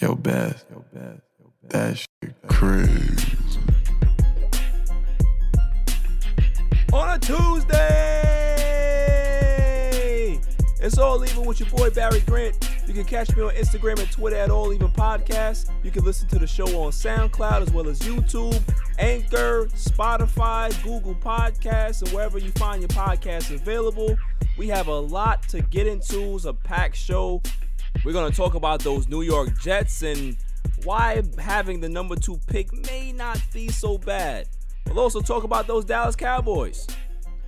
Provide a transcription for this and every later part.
Yo, Beth, that shit crazy. On a Tuesday, it's All Even with your boy Barry Grant. You can catch me on Instagram and Twitter at All Even Podcast. You can listen to the show on SoundCloud as well as YouTube, Anchor, Spotify, Google Podcasts, and wherever you find your podcasts available. We have a lot to get into. It's a packed show. We're going to talk about those New York Jets and why having the number 2 pick may not be so bad. We'll also talk about those Dallas Cowboys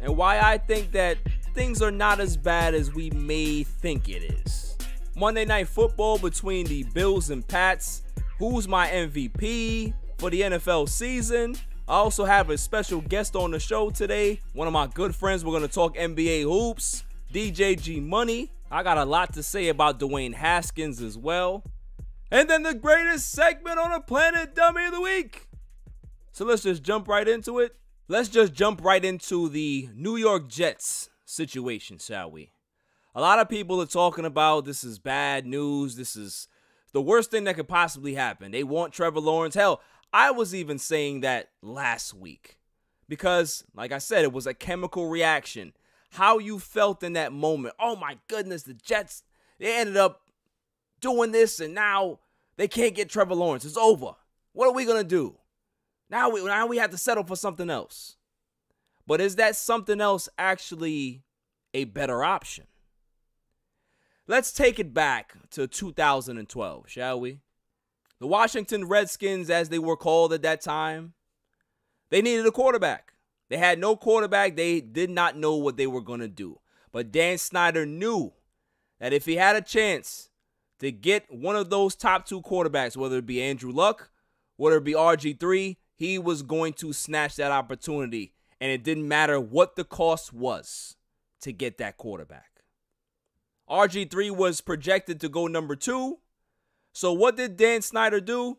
and why I think that things are not as bad as we may think it is. Monday Night Football between the Bills and Pats. Who's my MVP for the NFL season? I also have a special guest on the show today. One of my good friends. We're going to talk NBA hoops. DJ GMONEY. I got a lot to say about DWAYNE Haskins as well. And then the greatest segment on the planet, Dummy of the Week. So let's just jump right into it. Let's just jump right into the New York Jets situation, shall we? A lot of people are talking about this is bad news. This is the worst thing that could possibly happen. They want Trevor Lawrence. Hell, I was even saying that last week because, like I said, it was a chemical reaction. How you felt in that moment. Oh my goodness, the Jets, they ended up doing this and now they can't get Trevor Lawrence. It's over. What are we going to do? Now we have to settle for something else. But is that something else actually a better option? Let's take it back to 2012, shall we? The Washington Redskins, as they were called at that time, they needed a quarterback. They had no quarterback. They did not know what they were going to do. But Dan Snyder knew that if he had a chance to get one of those top 2 quarterbacks, whether it be Andrew Luck, whether it be RG3, he was going to snatch that opportunity. And it didn't matter what the cost was to get that quarterback. RG3 was projected to go number 2. So what did Dan Snyder do?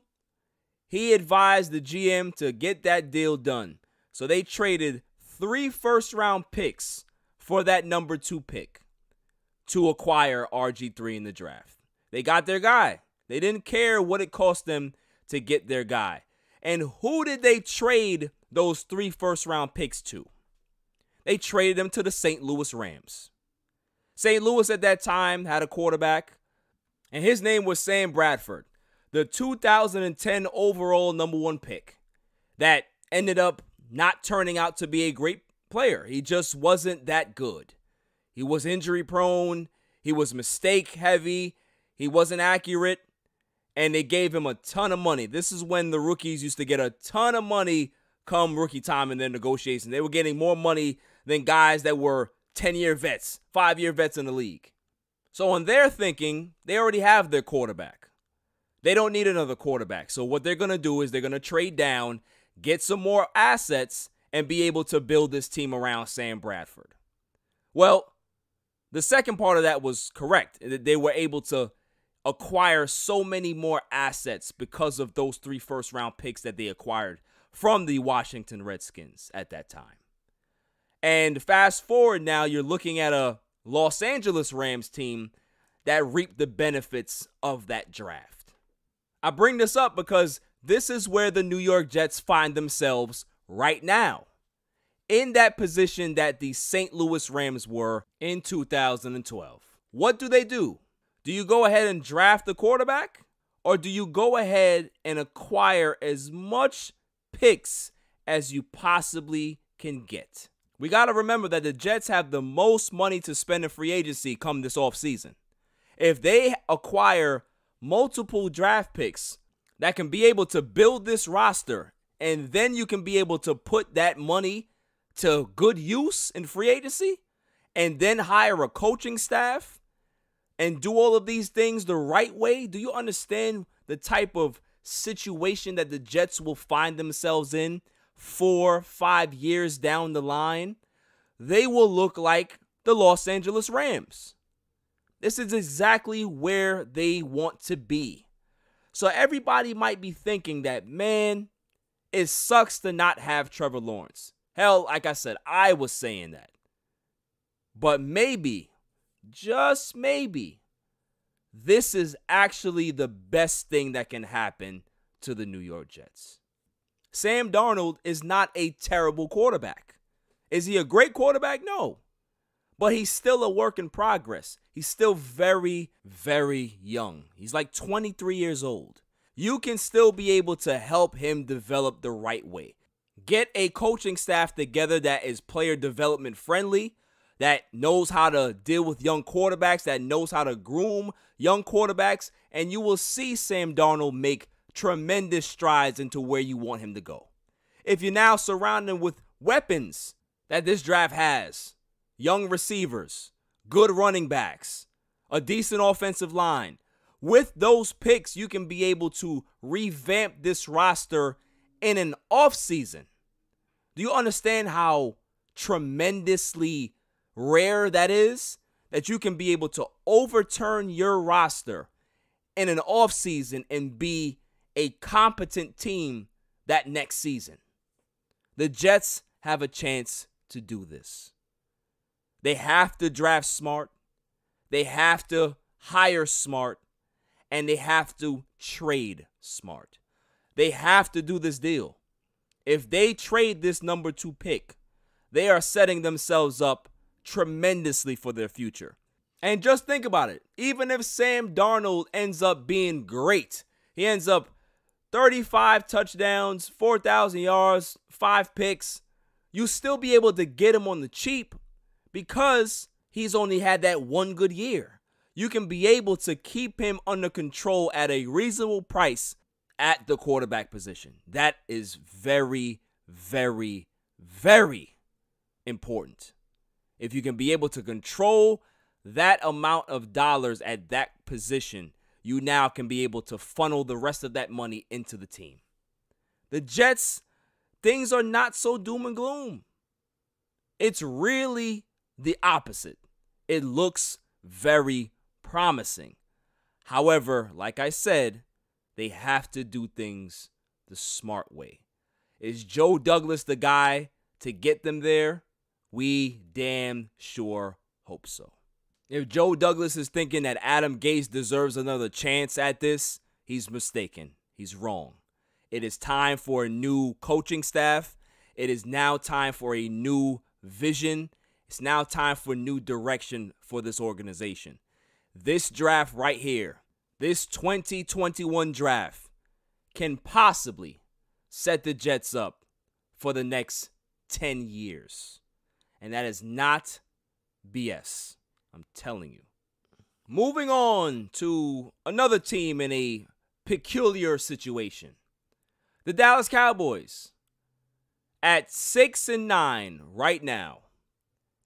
He advised the GM to get that deal done. So they traded 3 first-round picks for that number 2 pick to acquire RG3 in the draft. They got their guy. They didn't care what it cost them to get their guy. And who did they trade those 3 first-round picks to? They traded them to the St. Louis Rams. St. Louis at that time had a quarterback, and his name was Sam Bradford, the 2010 overall number 1 pick that ended up not turning out to be a great player. He just wasn't that good. He was injury prone. He was mistake heavy. He wasn't accurate. And they gave him a ton of money. This is when the rookies used to get a ton of money come rookie time in their negotiations. They were getting more money than guys that were 10-year vets, 5-year vets in the league. So on their thinking, they already have their quarterback. They don't need another quarterback. So what they're going to do is they're going to trade down, get some more assets, and be able to build this team around Sam Bradford. Well, the second part of that was correct. They were able to acquire so many more assets because of those 3 first-round picks that they acquired from the Washington Redskins at that time. And fast forward now, you're looking at a Los Angeles Rams team that reaped the benefits of that draft. I bring this up because this is where the New York Jets find themselves right now, in that position that the St. Louis Rams were in 2012. What do? Do you go ahead and draft the quarterback, or do you go ahead and acquire as much picks as you possibly can get? We got to remember that the Jets have the most money to spend in free agency come this offseason. If they acquire multiple draft picks that can be able to build this roster, and then you can be able to put that money to good use in free agency, and then hire a coaching staff and do all of these things the right way, do you understand the type of situation that the Jets will find themselves in 4-5 years down the line? They will look like the Los Angeles Rams. This is exactly where they want to be. So everybody might be thinking that, man, it sucks to not have Trevor Lawrence. Hell, like I said, I was saying that. But maybe, just maybe, this is actually the best thing that can happen to the New York Jets. Sam Darnold is not a terrible quarterback. Is he a great quarterback? No. But he's still a work in progress. He's still very, very young. He's like 23 years old. You can still be able to help him develop the right way. Get a coaching staff together that is player development friendly, that knows how to deal with young quarterbacks, that knows how to groom young quarterbacks, and you will see Sam Darnold make tremendous strides into where you want him to go. If you now surround him with weapons that this draft has, young receivers, good running backs, a decent offensive line, with those picks, you can be able to revamp this roster in an offseason. Do you understand how tremendously rare that is? That you can be able to overturn your roster in an offseason and be a competent team that next season. The Jets have a chance to do this. They have to draft smart. They have to hire smart. And they have to trade smart. They have to do this deal. If they trade this number 2 pick, they are setting themselves up tremendously for their future. And just think about it. Even if Sam Darnold ends up being great, he ends up 35 touchdowns, 4,000 yards, 5 picks, you still be able to get him on the cheap because he's only had that one good year. You can be able to keep him under control at a reasonable price at the quarterback position. That is very, very, very important. If you can be able to control that amount of dollars at that position, you now can be able to funnel the rest of that money into the team. The Jets, things are not so doom and gloom. It's really the opposite. It looks very promising. However, like I said, they have to do things the smart way. Is Joe Douglas the guy to get them there? We damn sure hope so. If Joe Douglas is thinking that Adam Gase deserves another chance at this, he's mistaken. He's wrong. It is time for a new coaching staff. It is now time for a new vision. It's now time for new direction for this organization. This draft right here, this 2021 draft, can possibly set the Jets up for the next 10 years. And that is not BS. I'm telling you. Moving on to another team in a peculiar situation. The Dallas Cowboys. At 6-9 right now,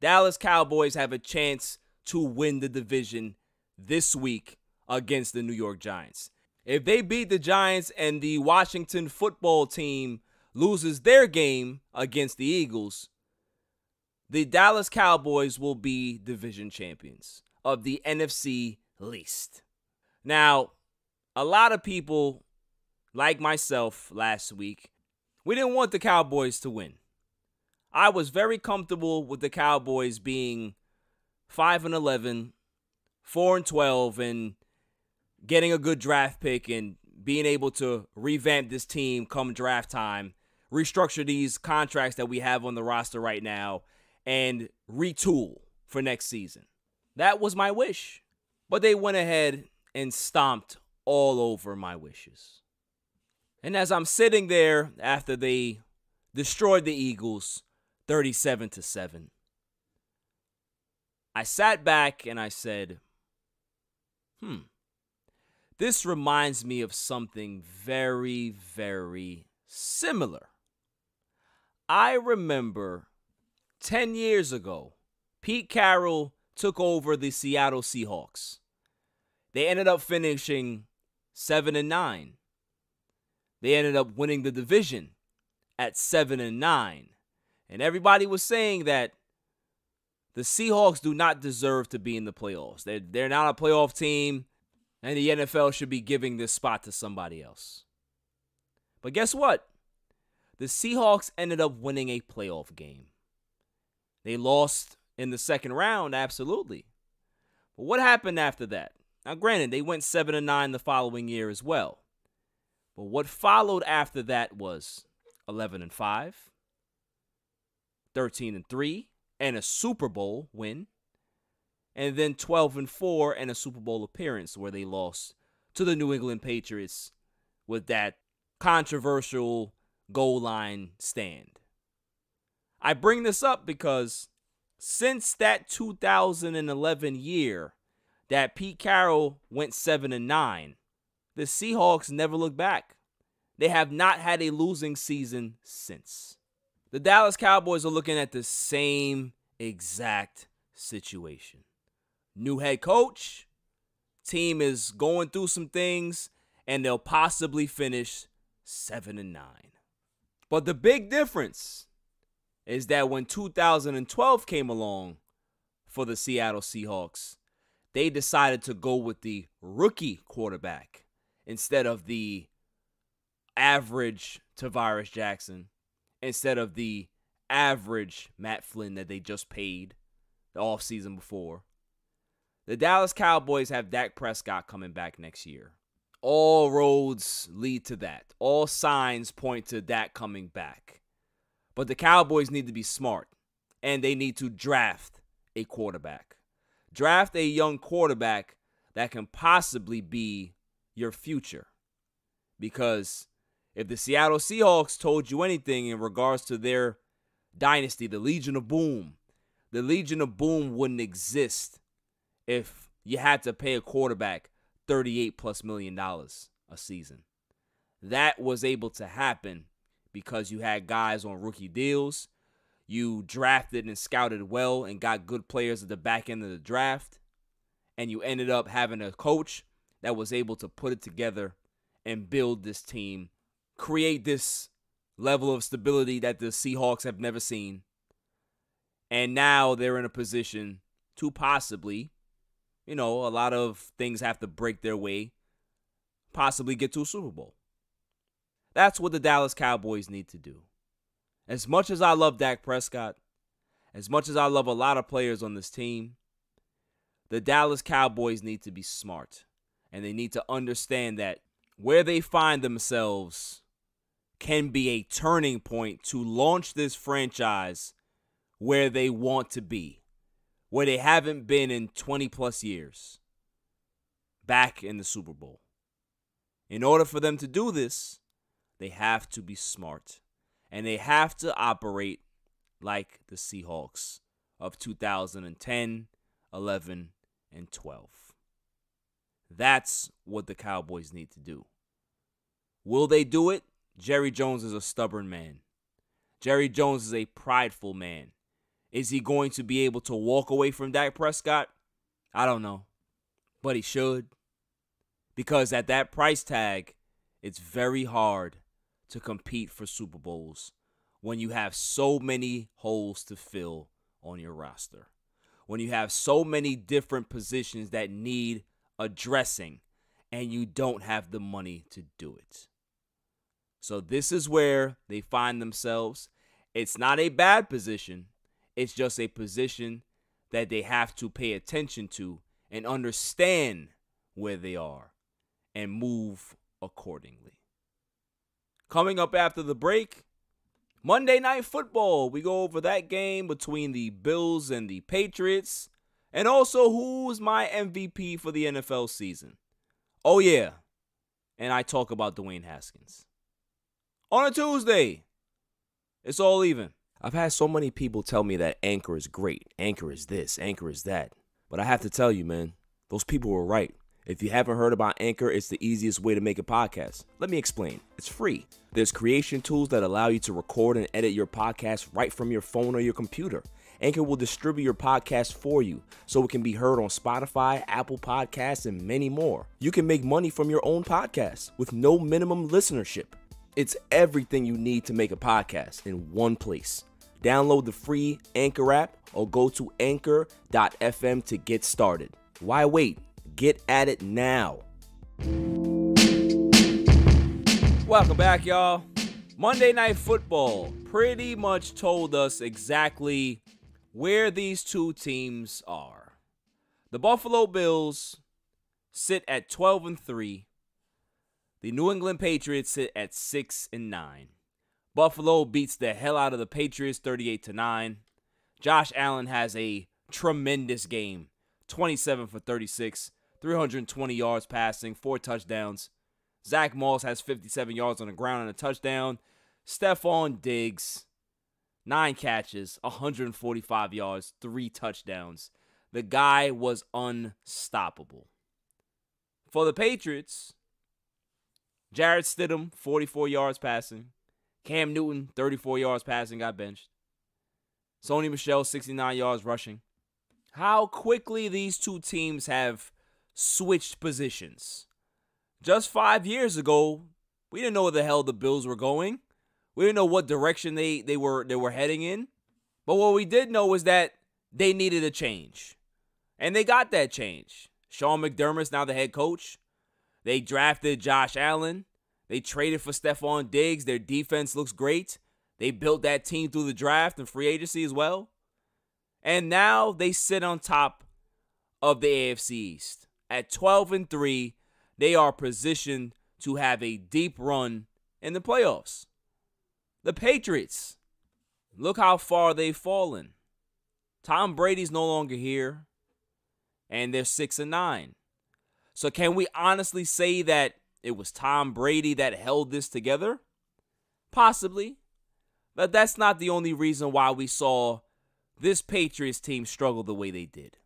Dallas Cowboys have a chance to win the division this week against the New York Giants. If they beat the Giants and the Washington football team loses their game against the Eagles, the Dallas Cowboys will be division champions of the NFC least. Now, a lot of people, like myself last week, we didn't want the Cowboys to win. I was very comfortable with the Cowboys being 5-11, 4-12, and getting a good draft pick and being able to revamp this team come draft time, restructure these contracts that we have on the roster right now, and retool for next season. That was my wish. But they went ahead and stomped all over my wishes. And as I'm sitting there after they destroyed the Eagles 37-7, I sat back and I said, this reminds me of something very, very similar. I remember 10 years ago, Pete Carroll took over the Seattle Seahawks. They ended up finishing 7-9. They ended up winning the division at 7-9. And everybody was saying that the Seahawks do not deserve to be in the playoffs. They're not a playoff team, and the NFL should be giving this spot to somebody else. But guess what? The Seahawks ended up winning a playoff game. They lost in the second round, absolutely. But what happened after that? Now, granted, they went 7-9 the following year as well. But what followed after that was 11-5, 13-3, and a Super Bowl win. And then 12-4 and a Super Bowl appearance where they lost to the New England Patriots with that controversial goal line stand. I bring this up because since that 2011 year that Pete Carroll went 7-9, the Seahawks never looked back. They have not had a losing season since. The Dallas Cowboys are looking at the same exact situation. New head coach, team is going through some things, and they'll possibly finish 7-9. But the big difference is that when 2012 came along for the Seattle Seahawks, they decided to go with the rookie quarterback instead of the average Tavares Jackson, instead of the average Matt Flynn that they just paid the offseason before. The Dallas Cowboys have Dak Prescott coming back next year. All roads lead to that. All signs point to Dak coming back. But the Cowboys need to be smart, and they need to draft a quarterback. Draft a young quarterback that can possibly be your future. Because if the Seattle Seahawks told you anything in regards to their dynasty, the Legion of Boom wouldn't exist if you had to pay a quarterback $38+ million a season. That was able to happen because you had guys on rookie deals. You drafted and scouted well and got good players at the back end of the draft. And you ended up having a coach that was able to put it together and build this team, create this level of stability that the Seahawks have never seen. And now they're in a position to possibly, a lot of things have to break their way, possibly get to a Super Bowl. That's what the Dallas Cowboys need to do. As much as I love Dak Prescott, as much as I love a lot of players on this team, the Dallas Cowboys need to be smart. And they need to understand that where they find themselves can be a turning point to launch this franchise where they want to be, where they haven't been in 20+ years, back in the Super Bowl. In order for them to do this, they have to be smart. And they have to operate like the Seahawks of 2010, 11, and 12. That's what the Cowboys need to do. Will they do it? Jerry Jones is a stubborn man. Jerry Jones is a prideful man. Is he going to be able to walk away from Dak Prescott? I don't know. But he should. Because at that price tag, it's very hard to compete for Super Bowls when you have so many holes to fill on your roster. When you have so many different positions that need addressing and you don't have the money to do it. So this is where they find themselves. It's not a bad position. It's just a position that they have to pay attention to and understand where they are and move accordingly. Coming up after the break, Monday Night Football. We go over that game between the Bills and the Patriots. And also, who's my MVP for the NFL season? Oh, yeah. And I talk about DWAYNE Haskins. On a Tuesday, it's all even. I've had so many people tell me that Anchor is great. Anchor is this, Anchor is that. But I have to tell you, man, those people were right. If you haven't heard about Anchor, it's the easiest way to make a podcast. Let me explain. It's free. There's creation tools that allow you to record and edit your podcast right from your phone or your computer. Anchor will distribute your podcast for you so it can be heard on Spotify, Apple Podcasts, and many more. You can make money from your own podcast with no minimum listenership. It's everything you need to make a podcast in one place. Download the free Anchor app or go to anchor.fm to get started. Why wait? Get at it now. Welcome back, y'all. Monday Night Football pretty much told us exactly where these two teams are. The Buffalo Bills sit at 12-3. The New England Patriots sit at 6-9. Buffalo beats the hell out of the Patriots 38-9. Josh Allen has a tremendous game. 27 for 36, 320 yards passing, 4 touchdowns. Zach Moss has 57 yards on the ground and a touchdown. Stephon Diggs, 9 catches, 145 yards, 3 touchdowns. The guy was unstoppable. For the Patriots, Jarrett Stidham, 44 yards passing. Cam Newton, 34 yards passing, got benched. Sony Michel, 69 yards rushing. How quickly these two teams have switched positions. Just 5 years ago, we didn't know where the hell the Bills were going. We didn't know what direction they were heading in. But what we did know was that they needed a change. And they got that change. Sean McDermott's now the head coach. They drafted Josh Allen. They traded for Stephon Diggs. Their defense looks great. They built that team through the draft and free agency as well. And now they sit on top of the AFC East. At 12-3, they are positioned to have a deep run in the playoffs. The Patriots, look how far they've fallen. Tom Brady's no longer here, and they're 6-9. So can we honestly say that it was Tom Brady that held this together? Possibly. But that's not the only reason why we saw this Patriots team struggle the way they did.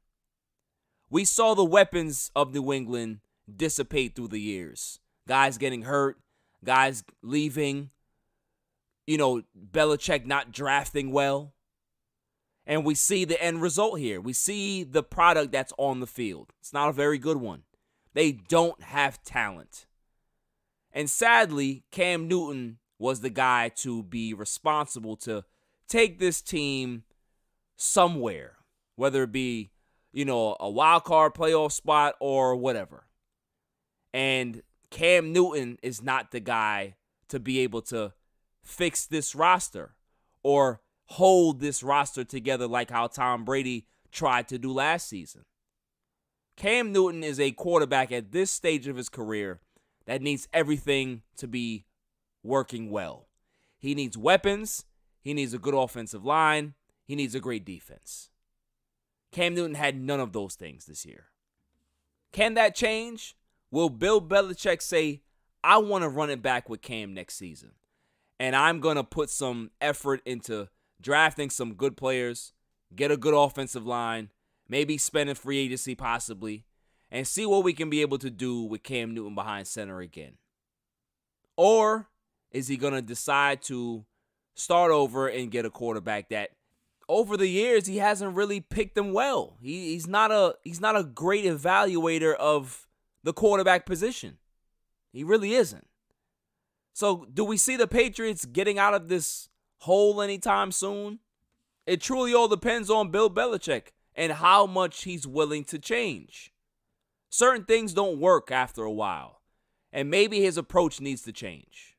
We saw the weapons of New England dissipate through the years. Guys getting hurt, guys leaving, Belichick not drafting well. And we see the end result here. We see the product that's on the field. It's not a very good one. They don't have talent. And sadly, Cam Newton was the guy to be responsible to take this team somewhere, whether it be, a wild card playoff spot or whatever. And Cam Newton is not the guy to be able to fix this roster or hold this roster together like how Tom Brady tried to do last season. Cam Newton is a quarterback at this stage of his career that needs everything to be working well. He needs weapons. He needs a good offensive line. He needs a great defense. Cam Newton had none of those things this year. Can that change? Will Bill Belichick say, I want to run it back with Cam next season, and I'm going to put some effort into drafting some good players, get a good offensive line, maybe spend a free agency possibly, and see what we can be able to do with Cam Newton behind center again? Or is he going to decide to start over and get a quarterback that over the years he hasn't really picked them well? He's not a great evaluator of the quarterback position. He really isn't. So do we see the Patriots getting out of this hole anytime soon? It truly all depends on Bill Belichick and how much he's willing to change. Certain things don't work after a while, and maybe his approach needs to change.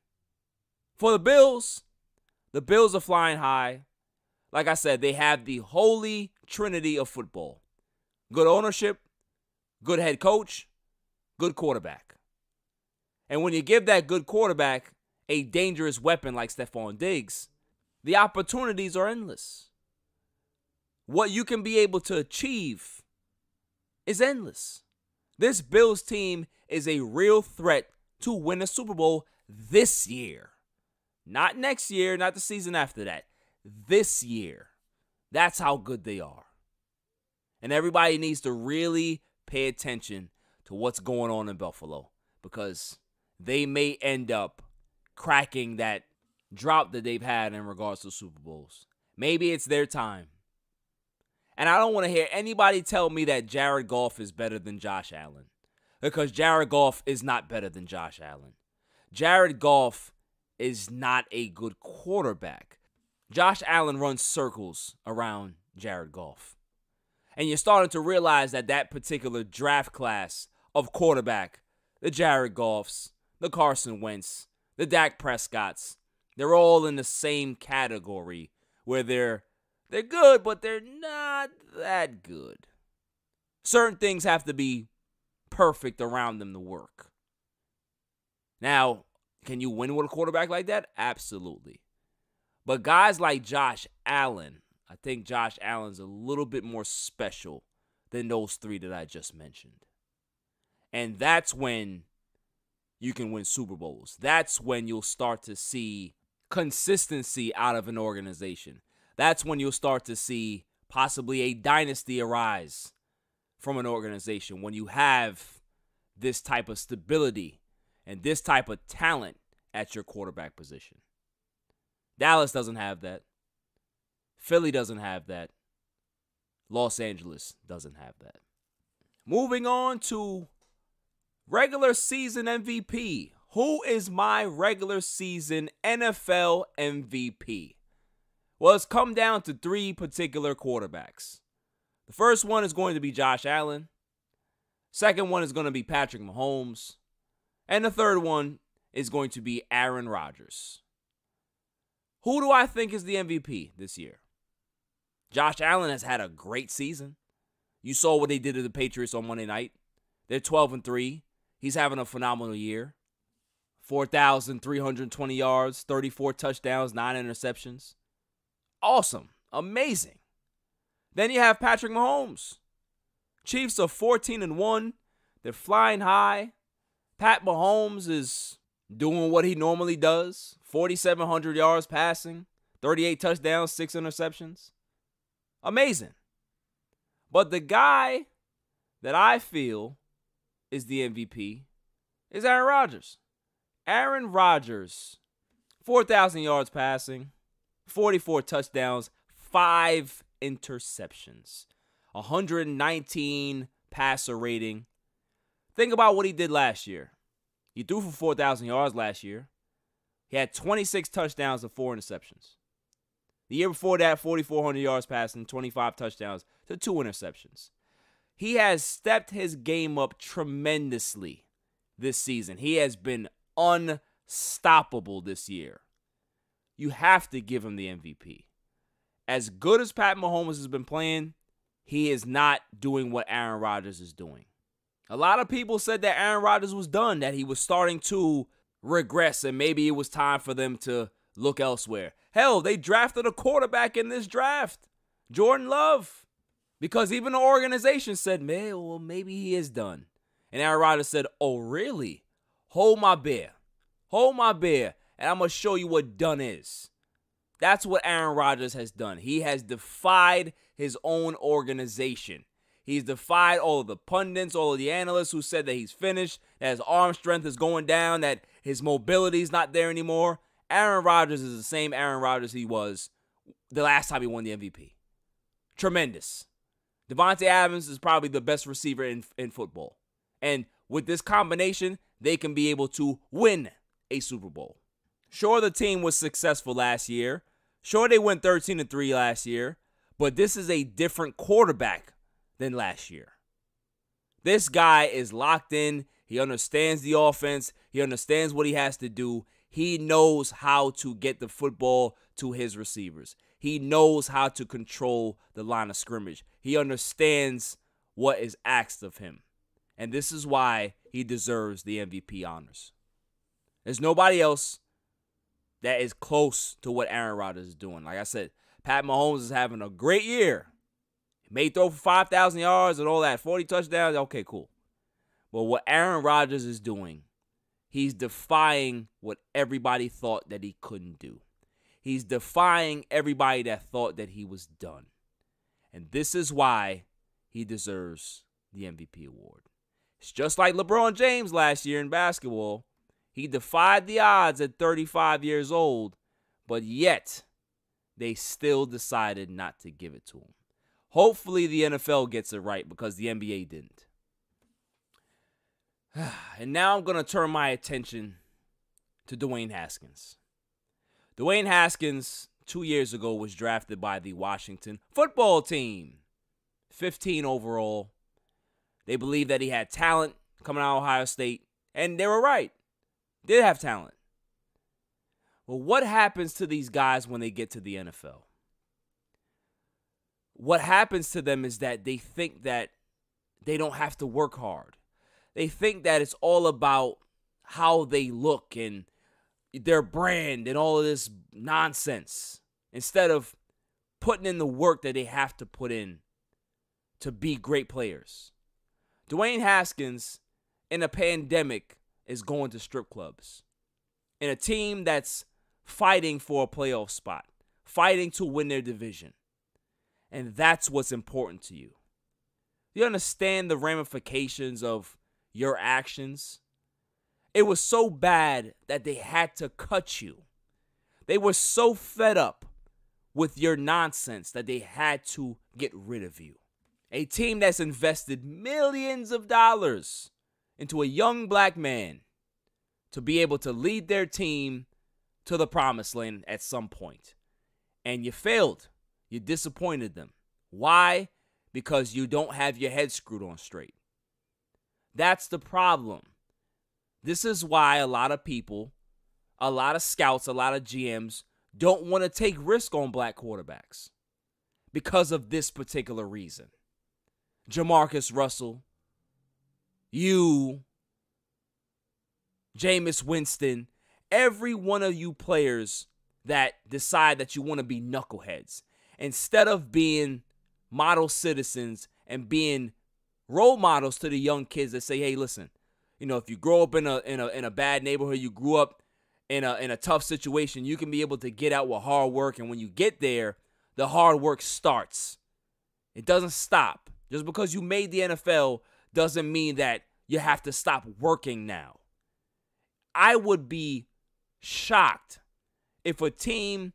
For the Bills are flying high. Like I said, they have the holy trinity of football. Good ownership, good head coach, good quarterback. And when you give that good quarterback a dangerous weapon like Stephon Diggs, the opportunities are endless. What you can be able to achieve is endless. This Bills team is a real threat to win a Super Bowl this year. Not next year, not the season after that. This year. That's how good they are. And everybody needs to really pay attention to what's going on in Buffalo, because they may end up cracking that drought that they've had in regards to Super Bowls. Maybe it's their time. And I don't want to hear anybody tell me that Jared Goff is better than Josh Allen, because Jared Goff is not better than Josh Allen. Jared Goff is not a good quarterback. Josh Allen runs circles around Jared Goff. And you're starting to realize that that particular draft class of quarterback, the Jared Goffs, the Carson Wentz, the Dak Prescotts, they're all in the same category where they're good, but they're not that good. Certain things have to be perfect around them to work. Now, can you win with a quarterback like that? Absolutely. But guys like Josh Allen, I think Josh Allen's a little bit more special than those three that I just mentioned. And that's when you can win Super Bowls. That's when you'll start to see consistency out of an organization. That's when you'll start to see possibly a dynasty arise from an organization, when you have this type of stability and this type of talent at your quarterback position. Dallas doesn't have that. Philly doesn't have that. Los Angeles doesn't have that. Moving on to regular season MVP. Who is my regular season NFL MVP? Well, it's come down to three particular quarterbacks. The first one is going to be Josh Allen. Second one is going to be Patrick Mahomes. And the third one is going to be Aaron Rodgers. Who do I think is the MVP this year? Josh Allen has had a great season. You saw what they did to the Patriots on Monday night. They're 12-3. He's having a phenomenal year. 4,320 yards, 34 touchdowns, 9 interceptions. Awesome. Amazing. Then you have Patrick Mahomes. Chiefs are 14-1. They're flying high. Pat Mahomes is doing what he normally does. 4,700 yards passing, 38 touchdowns, 6 interceptions. Amazing. But the guy that I feel is the MVP is Aaron Rodgers. Aaron Rodgers, 4,000 yards passing, 44 touchdowns, 5 interceptions, 119 passer rating. Think about what he did last year. He threw for 4,000 yards last year. He had 26 touchdowns and 4 interceptions. The year before that, 4,400 yards passing, 25 touchdowns to 2 interceptions. He has stepped his game up tremendously this season. He has been unstoppable this year. You have to give him the MVP. As good as Pat Mahomes has been playing, he is not doing what Aaron Rodgers is doing. A lot of people said that Aaron Rodgers was done, that he was starting to regress, and maybe it was time for them to look elsewhere. Hell, they drafted a quarterback in this draft, Jordan Love, because even the organization said, man, well, maybe he is done. And Aaron Rodgers said, oh, really? Hold my beer. Hold my beer, and I'm going to show you what done is. That's what Aaron Rodgers has done. He has defied his own organization. He's defied all of the pundits, all of the analysts who said that he's finished, that his arm strength is going down, that his mobility is not there anymore. Aaron Rodgers is the same Aaron Rodgers he was the last time he won the MVP. Tremendous. Devontae Adams is probably the best receiver in football. And with this combination, they can be able to win a Super Bowl. Sure, the team was successful last year. Sure, they went 13-3 last year. But this is a different quarterback than last year. This guy is locked in. He understands the offense. He understands what he has to do. He knows how to get the football to his receivers. He knows how to control the line of scrimmage. He understands what is asked of him. And this is why he deserves the MVP honors. There's nobody else that is close to what Aaron Rodgers is doing. Like I said, Pat Mahomes is having a great year. He may throw for 5,000 yards and all that, 40 touchdowns. Okay, cool. But what Aaron Rodgers is doing, he's defying what everybody thought that he couldn't do. He's defying everybody that thought that he was done. And this is why he deserves the MVP award. It's just like LeBron James last year in basketball. He defied the odds at 35 years old, but yet they still decided not to give it to him. Hopefully the NFL gets it right because the NBA didn't. And now I'm going to turn my attention to Dwayne Haskins. Dwayne Haskins, 2 years ago, was drafted by the Washington football team. 15 overall. They believed that he had talent coming out of Ohio State, and they were right. Did have talent. Well, what happens to these guys when they get to the NFL? What happens to them is that they think that they don't have to work hard. they think that it's all about how they look and their brand and all of this nonsense, instead of putting in the work that they have to put in to be great players. Dwayne Haskins, in a pandemic, is going to strip clubs. In a team that's fighting for a playoff spot, fighting to win their division. And that's what's important to you. You understand the ramifications of your actions? It was so bad that they had to cut you. They were so fed up with your nonsense that they had to get rid of you. A team that's invested millions of dollars into a young black man to be able to lead their team to the promised land at some point. And you failed. You disappointed them. Why? Because you don't have your head screwed on straight. That's the problem. This is why a lot of people, a lot of scouts, a lot of GMs don't want to take risk on black quarterbacks because of this particular reason. Jamarcus Russell, you, Jameis Winston, every one of you players that decide that you want to be knuckleheads, instead of being model citizens and being role models to the young kids that say, hey, listen, you know, if you grow up in a bad neighborhood, you grew up in a tough situation, you can be able to get out with hard work, and when you get there, the hard work starts. It doesn't stop. Just because you made the NFL doesn't mean that you have to stop working now. I would be shocked if a team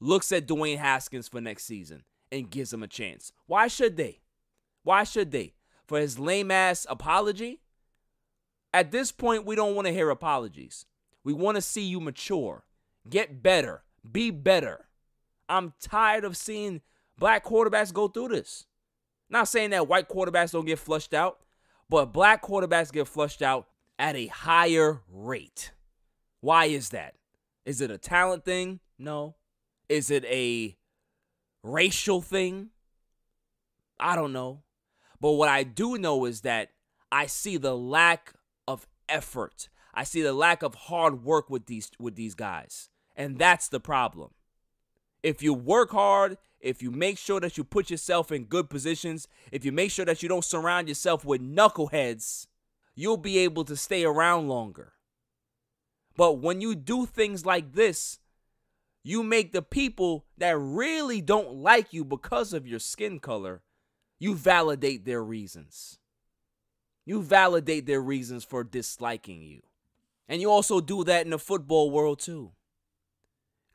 looks at Dwayne Haskins for next season and gives him a chance. Why should they? Why should they? For his lame-ass apology? At this point, we don't want to hear apologies. We want to see you mature. Get better. Be better. I'm tired of seeing black quarterbacks go through this. Not saying that white quarterbacks don't get flushed out, but black quarterbacks get flushed out at a higher rate. Why is that? Is it a talent thing? No. Is it a racial thing? I don't know. But what I do know is that I see the lack of effort. I see the lack of hard work with these guys. And that's the problem. If you work hard, if you make sure that you put yourself in good positions, if you make sure that you don't surround yourself with knuckleheads, you'll be able to stay around longer. But when you do things like this, you make the people that really don't like you because of your skin color, you validate their reasons. You validate their reasons for disliking you. And you also do that in the football world too.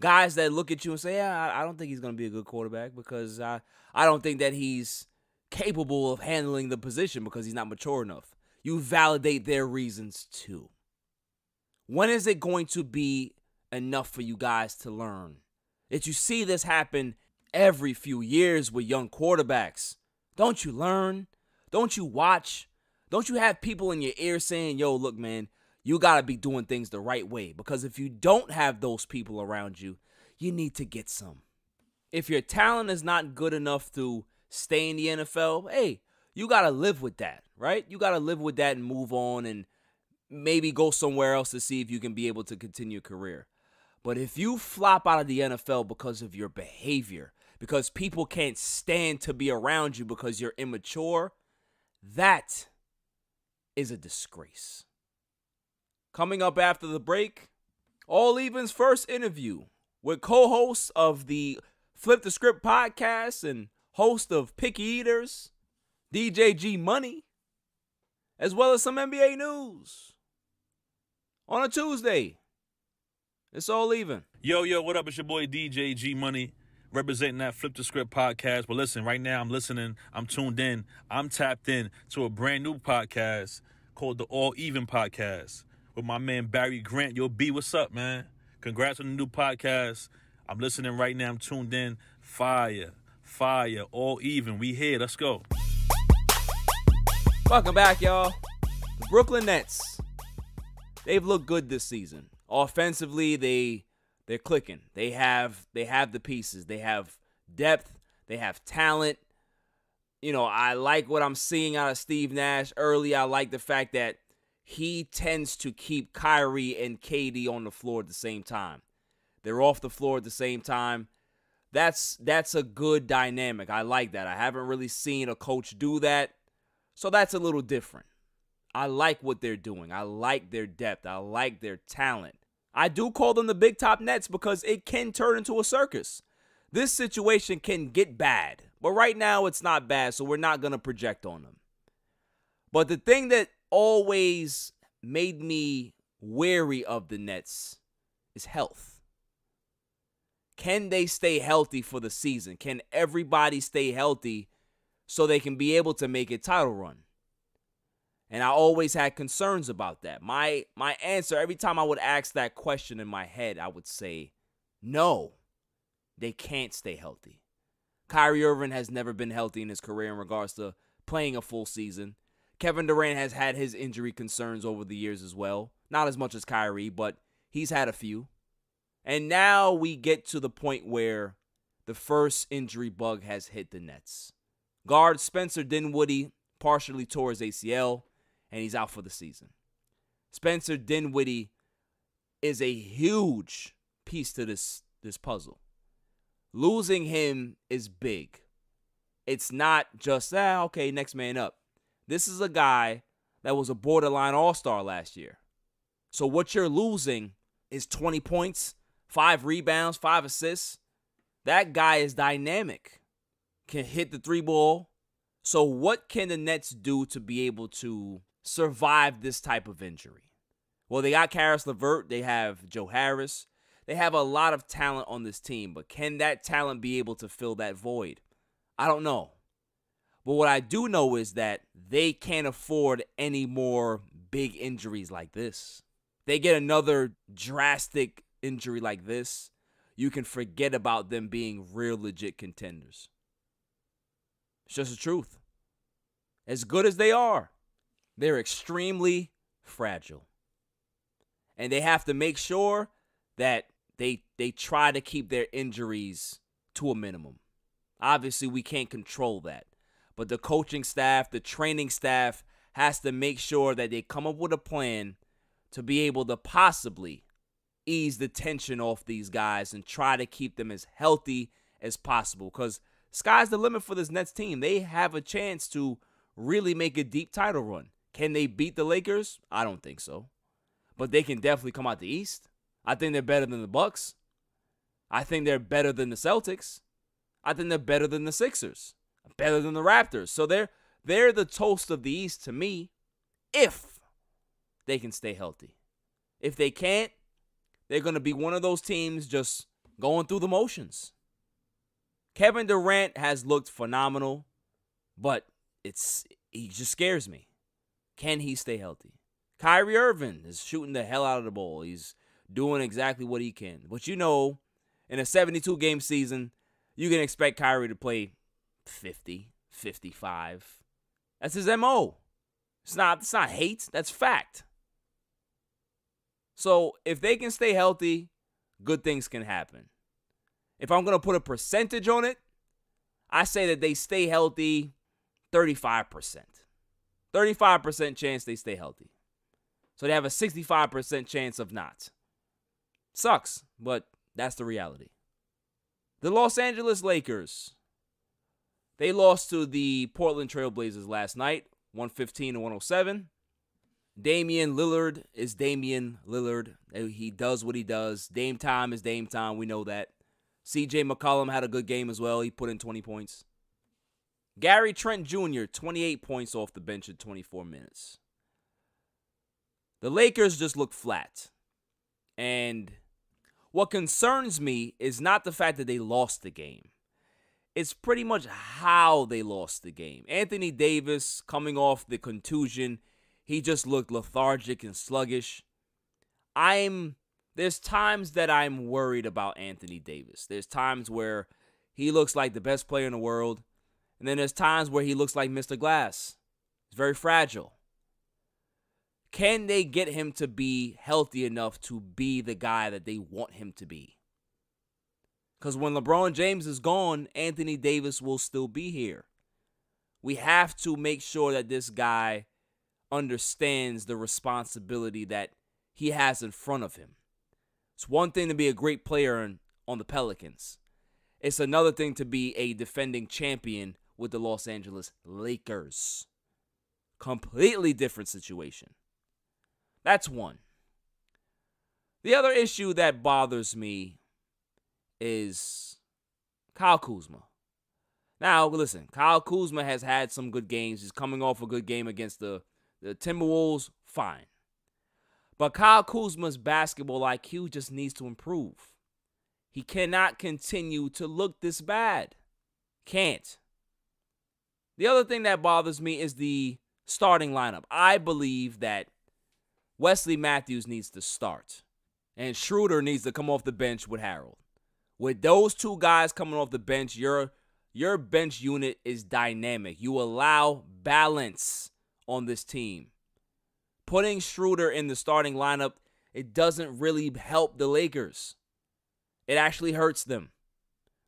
Guys that look at you and say, yeah, I don't think he's going to be a good quarterback because I don't think that he's capable of handling the position because he's not mature enough. You validate their reasons too. When is it going to be enough for you guys to learn that you see this happen every few years with young quarterbacks? Don't you learn? Don't you watch? Don't you have people in your ear saying, yo, look, man, you got to be doing things the right way? Because if you don't have those people around you, you need to get some. If your talent is not good enough to stay in the NFL, hey, you got to live with that, right? You got to live with that and move on and maybe go somewhere else to see if you can be able to continue your career. But if you flop out of the NFL because of your behavior, because people can't stand to be around you because you're immature, that is a disgrace. Coming up after the break, All Even's first interview with co-host of the Flip the Script podcast and host of Picky Eaters, DJ GMONEY, as well as some NBA news. On a Tuesday, it's All Even. Yo, what up? It's your boy DJ GMONEY, representing that Flip the Script podcast. But listen, right now I'm listening, I'm tuned in, I'm tapped in to a brand new podcast called the All Even podcast with my man Barry Grant. Yo, B, what's up, man? Congrats on the new podcast. I'm listening right now, I'm tuned in. Fire, All Even. We here, let's go. Welcome back, y'all. The Brooklyn Nets, they've looked good this season. Offensively, they're clicking. They have the pieces. They have depth. They have talent. You know, I like what I'm seeing out of Steve Nash early. I like the fact that he tends to keep Kyrie and KD on the floor at the same time. They're off the floor at the same time. That's a good dynamic. I like that. I haven't really seen a coach do that, so that's a little different. I like what they're doing. I like their depth. I like their talent. I do call them the big top Nets because it can turn into a circus. This situation can get bad, but right now it's not bad, so we're not going to project on them. But the thing that always made me wary of the Nets is health. Can they stay healthy for the season? Can everybody stay healthy so they can be able to make a title run? And I always had concerns about that. My answer, every time I would ask that question in my head, I would say, no, they can't stay healthy. Kyrie Irving has never been healthy in his career in regards to playing a full season. Kevin Durant has had his injury concerns over the years as well. Not as much as Kyrie, but he's had a few. And now we get to the point where the first injury bug has hit the Nets. Guard Spencer Dinwiddie partially tore his ACL, and he's out for the season. Spencer Dinwiddie is a huge piece to this puzzle. Losing him is big. It's not just, okay, next man up. This is a guy that was a borderline all-star last year. So what you're losing is 20 points, 5 rebounds, 5 assists. That guy is dynamic. Can hit the 3-ball. So what can the Nets do to be able to survive this type of injury? Well, they got Karis LeVert. They have Joe Harris. They have a lot of talent on this team. But can that talent be able to fill that void? I don't know. But what I do know is that they can't afford any more big injuries like this. They get another drastic injury like this, you can forget about them being real legit contenders. It's just the truth. As good as they are, they're extremely fragile. And they have to make sure that they try to keep their injuries to a minimum. Obviously, we can't control that. But the coaching staff, the training staff has to make sure that they come up with a plan to be able to possibly ease the tension off these guys and try to keep them as healthy as possible. Because sky's the limit for this Nets team. They have a chance to really make a deep title run. Can they beat the Lakers? I don't think so. But they can definitely come out the East. I think they're better than the Bucks. I think they're better than the Celtics. I think they're better than the Sixers. Better than the Raptors. So they're the toast of the East to me if they can stay healthy. If they can't, they're going to be one of those teams just going through the motions. Kevin Durant has looked phenomenal, but he just scares me. Can he stay healthy? Kyrie Irving is shooting the hell out of the ball. He's doing exactly what he can. But in a 72-game season, you can expect Kyrie to play 50, 55. That's his MO. It's not hate. That's fact. So if they can stay healthy, good things can happen. If I'm going to put a percentage on it, I say that they stay healthy 35%. 35% chance they stay healthy. So they have a 65% chance of not. Sucks, but that's the reality. The Los Angeles Lakers. They lost to the Portland Trail Blazers last night, 115-107. Damian Lillard is Damian Lillard. He does what he does. Dame time is Dame time. We know that. CJ McCollum had a good game as well. He put in 20 points. Gary Trent Jr., 28 points off the bench in 24 minutes. The Lakers just look flat. And what concerns me is not the fact that they lost the game. It's pretty much how they lost the game. Anthony Davis, coming off the contusion, he just looked lethargic and sluggish. There's times that I'm worried about Anthony Davis. There's times where he looks like the best player in the world. And then there's times where he looks like Mr. Glass. He's very fragile. Can they get him to be healthy enough to be the guy that they want him to be? Because when LeBron James is gone, Anthony Davis will still be here. We have to make sure that this guy understands the responsibility that he has in front of him. It's one thing to be a great player on the Pelicans. It's another thing to be a defending champion with the Los Angeles Lakers. Completely different situation. That's one. The other issue that bothers me is Kyle Kuzma. Now, listen, Kyle Kuzma has had some good games. He's coming off a good game against the Timberwolves. Fine. But Kyle Kuzma's basketball IQ just needs to improve. He cannot continue to look this bad. Can't. The other thing that bothers me is the starting lineup. I believe that Wesley Matthews needs to start, and Schroeder needs to come off the bench with Harold. With those two guys coming off the bench, your bench unit is dynamic. You allow balance on this team. Putting Schroeder in the starting lineup, it doesn't really help the Lakers. It actually hurts them.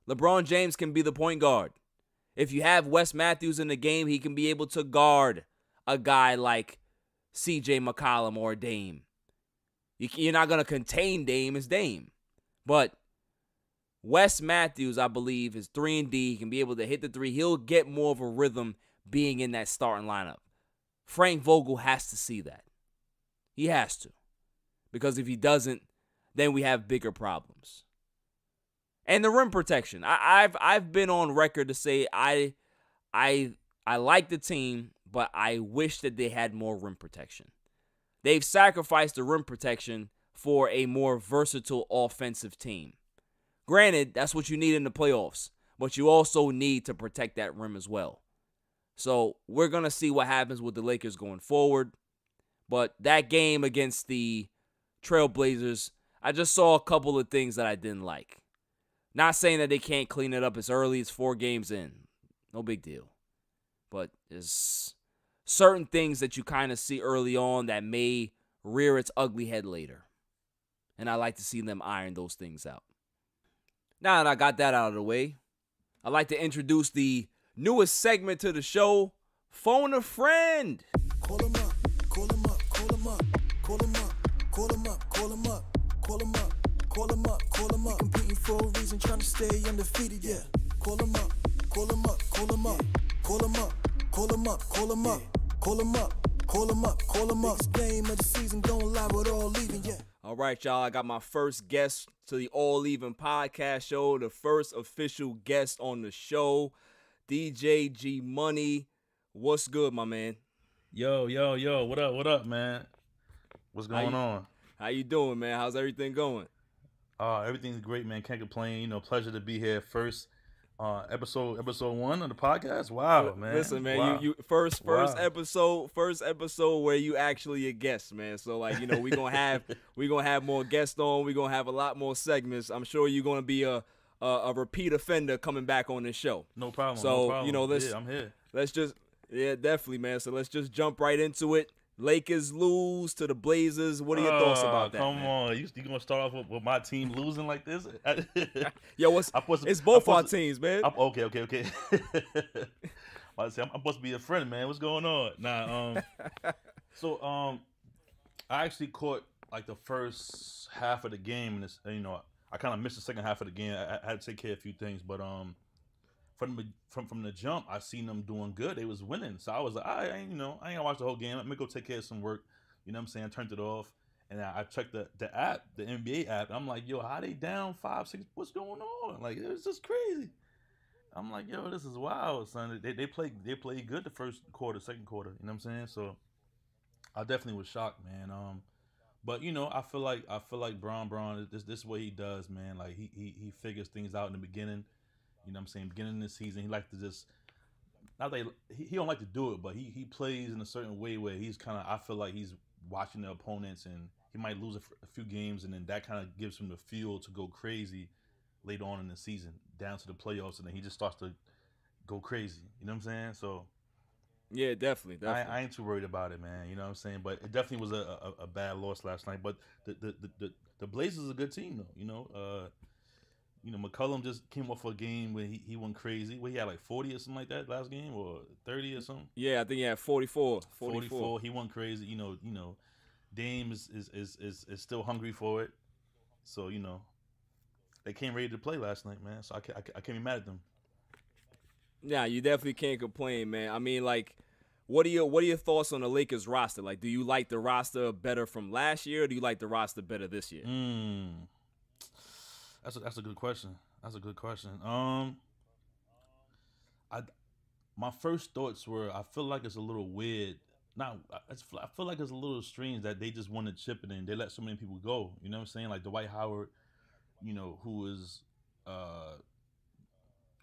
LeBron James can be the point guard. If you have Wes Matthews in the game, he can be able to guard a guy like CJ McCollum or Dame. You're not going to contain Dame as Dame. But Wes Matthews, I believe, is 3-and-D. He can be able to hit the three. He'll get more of a rhythm being in that starting lineup. Frank Vogel has to see that. He has to. Because if he doesn't, then we have bigger problems. And the rim protection. I've been on record to say I like the team, but I wish that they had more rim protection. They've sacrificed the rim protection for a more versatile offensive team. Granted, that's what you need in the playoffs, but you also need to protect that rim as well. So we're going to see what happens with the Lakers going forward. But that game against the Trailblazers, I just saw a couple of things that I didn't like. Not saying that they can't clean it up as early as 4 games in. No big deal. But there's certain things that you kind of see early on that may rear its ugly head later. And I like to see them iron those things out. Now that I got that out of the way, I'd like to introduce the newest segment to the show, Phone a Friend. Call him up, call him up, call him up, call him up, call him up, call him up, call him up, call him up, call him up. Competing for a reason, trying to stay undefeated, yeah. Call him up, call him up, call him up, call him up, call him up, call him up, call him up, call him up, call him up. Biggest game of the season, going live with All Even, yeah. All right, y'all, I got my first guest to the All Even podcast show, the first official guest on the show, DJ GMONEY. What's good, my man? Yo, what up, man? What's going on? How you doing, man? How's everything going? Everything's great, man. Can't complain. You know, pleasure to be here. First episode 1 of the podcast. Wow, man. Listen, man, wow. you first episode where you actually a guest, man. So like, you know, we gonna have more guests on. We gonna have a lot more segments. I'm sure you're gonna be a repeat offender coming back on this show. No problem. So no problem. you know, I'm here. Yeah, definitely, man. So let's just jump right into it. Lakers lose to the Blazers. What are your thoughts about that? Come man? on, you gonna start off with my team losing like this? Yo, it's both our teams, man. Okay. I'm supposed to be a friend, man. What's going on? Nah, so I actually caught like the first half of the game, and you know, I kind of missed the second half of the game. I had to take care of a few things, but from the jump, I seen them doing good. They was winning, so I was like, I ain't gonna watch the whole game. Let me go take care of some work. You know what I'm saying? I turned it off, and I checked the app, the NBA app. And I'm like, yo, how they down 5-6? What's going on? Like, it was just crazy. I'm like, yo, this is wild, son. They played good the first quarter, second quarter. You know what I'm saying? So I definitely was shocked, man. But you know, I feel like Braun, this is what he does, man. Like he figures things out in the beginning. You know what I'm saying? Beginning of the season, he likes to just, not that he don't like to do it, but he plays in a certain way where he's kind of, I feel like he's watching the opponents, and he might lose a few games, and then that kind of gives him the fuel to go crazy later on in the season, down to the playoffs, and then he just starts to go crazy. You know what I'm saying? So yeah, definitely. I ain't too worried about it, man. You know what I'm saying? But it definitely was a bad loss last night. But the Blazers is a good team, though. You know, You know, McCollum just came off a game where he went crazy. Where he had like 40 or something like that last game, or 30 or something. Yeah, I think he had 44. 44. He went crazy. You know, Dame is still hungry for it. So you know, they came ready to play last night, man. So I can't be mad at them. Yeah, you definitely can't complain, man. I mean, like, what are your thoughts on the Lakers roster? Like, do you like the roster better from last year, or do you like the roster better this year? That's a good question. That's a good question. My first thoughts were I feel like it's a little weird. I feel like it's a little strange that they just want to chip it in. They let so many people go. You know what I'm saying? Like Dwight Howard, you know, who was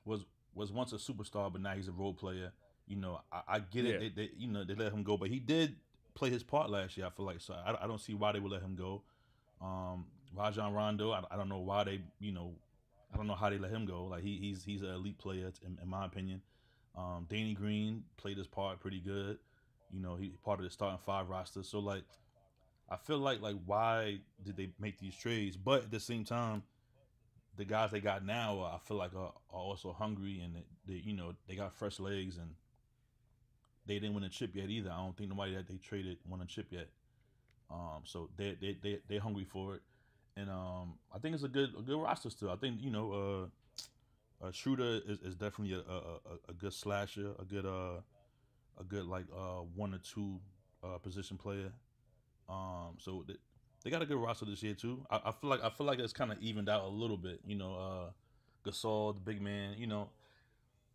once a superstar, but now he's a role player. You know, I get it. They you know, they let him go, but he did play his part last year. I feel like, so I don't see why they would let him go. Rajon Rondo, I don't know why they, you know, I don't know how they let him go. Like he's an elite player in my opinion. Danny Green played his part pretty good. You know, he's part of the starting 5 roster. So like, I feel like why did they make these trades? But at the same time, the guys they got now, I feel like are also hungry, and they you know, they got fresh legs, and they didn't win a chip yet either. I don't think nobody that they traded won a chip yet. So they're hungry for it, and I think it's a good roster still. I think, you know, Schroeder is definitely a good slasher, a good like 1 or 2 position player. So they got a good roster this year too. I feel like it's kind of evened out a little bit. You know, Gasol, the big man. You know,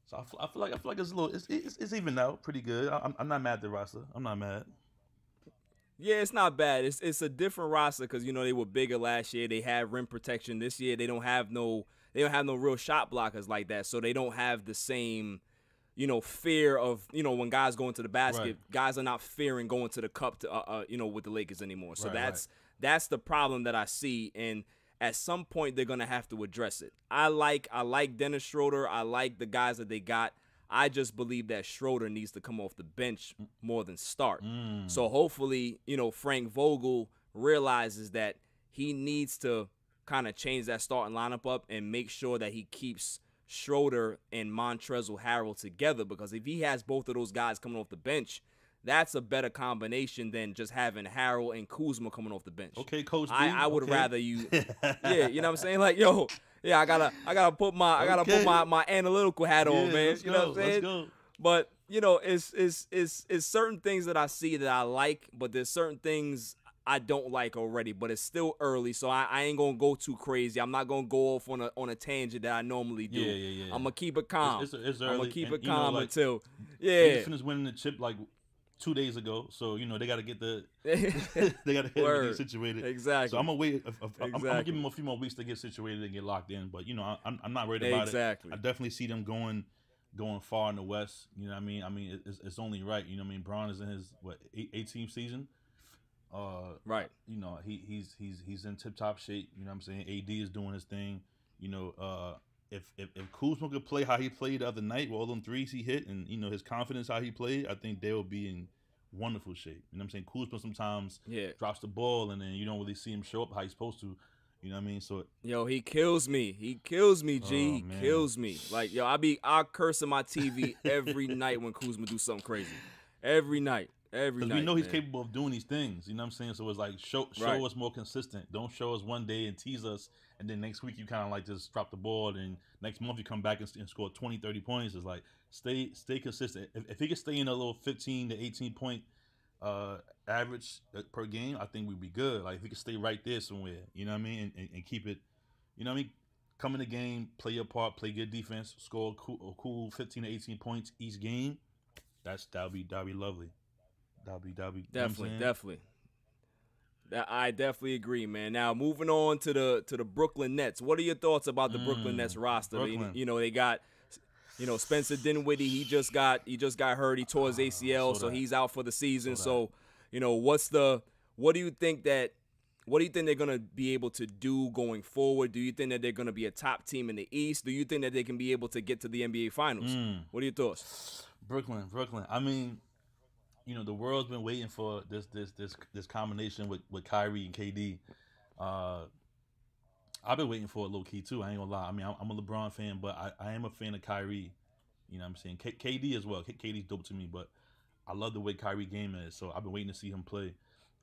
so I feel like it's a little it's evened out pretty good. I'm not mad at the roster. I'm not mad. Yeah, it's not bad. It's a different roster because, you know, they were bigger last year. They had rim protection. This year they don't have no real shot blockers like that. So they don't have the same, you know, fear of, you know, when guys go into the basket, Right. guys are not fearing going to the cup to you know, with the Lakers anymore. So Right. that's the problem that I see, and at some point they're gonna have to address it. I like Dennis Schroeder. I like the guys that they got. I just believe that Schroeder needs to come off the bench more than start. So hopefully, you know, Frank Vogel realizes that he needs to kind of change that starting lineup up and make sure that he keeps Schroeder and Montrezl Harrell together, because if he has both of those guys coming off the bench, that's a better combination than just having Harrell and Kuzma coming off the bench. Okay, Coach D. I would okay. rather you, yeah, you know what I'm saying? Like, yo, yeah, I gotta put my analytical hat on, man. Let's You know go, what I'm saying? Let's go. But you know, it's certain things that I see that I like, but there's certain things I don't like already. But it's still early, so I ain't gonna go too crazy. I'm not gonna go off on a tangent that I normally do. Yeah. I'm gonna keep it calm. It's I'm early, gonna keep and, it you know, calm like, until They yeah. finished winning the chip like 2 days ago, so you know they got to get the they got to get everything situated. Exactly. So I'm gonna wait. I'm gonna Exactly. give them a few more weeks to get situated and get locked in. But you know, I'm not worried about Exactly. it. I definitely see them going far in the West. You know what I mean? I mean, it's only right. You know what I mean? Braun is in his 18th season. Right. You know, he's in tip top shape. You know what I'm saying? AD is doing his thing. You know, if Kuzma could play how he played the other night with all them threes he hit, and you know his confidence how he played, I think they'll be in wonderful shape. You know what I'm saying? Kuzma sometimes drops the ball and then you don't really see him show up how he's supposed to. You know what I mean? So yo, he kills me. He kills me, G. Oh, He man. kills me. Like, yo, I curse on my TV every night when Kuzma do something crazy. Every night. Every because night. we know he's man. capable of doing these things. You know what I'm saying? So it's like show Right. us more consistent. Don't show us one day and tease us, and then next week you kind of like just drop the ball, and next month you come back and score 20, 30 points. It's like stay consistent. If he could stay in a little 15 to 18 point average per game, I think we'd be good. Like if he could stay right there somewhere, you know what I mean, and keep it, you know what I mean. Come in the game, play your part, play good defense, score a cool 15 to 18 points each game. That'll be lovely. That'll be Definitely. I definitely agree, man. Now moving on to the Brooklyn Nets. What are your thoughts about the Brooklyn Nets roster? Brooklyn. You know, they got, you know, Spencer Dinwiddie. He just got hurt. He tore his ACL, so he's out for the season. So, you know, what do you think they're gonna be able to do going forward? Do you think that they're gonna be a top team in the East? Do you think that they can be able to get to the NBA Finals? What are your thoughts? Brooklyn. I mean, you know, the world's been waiting for this combination with Kyrie and KD. I've been waiting for it low key too. I ain't gonna lie. I mean, I'm a LeBron fan, but I am a fan of Kyrie. You know what I'm saying? KD as well. KD's dope to me, but I love the way Kyrie game is. So I've been waiting to see him play.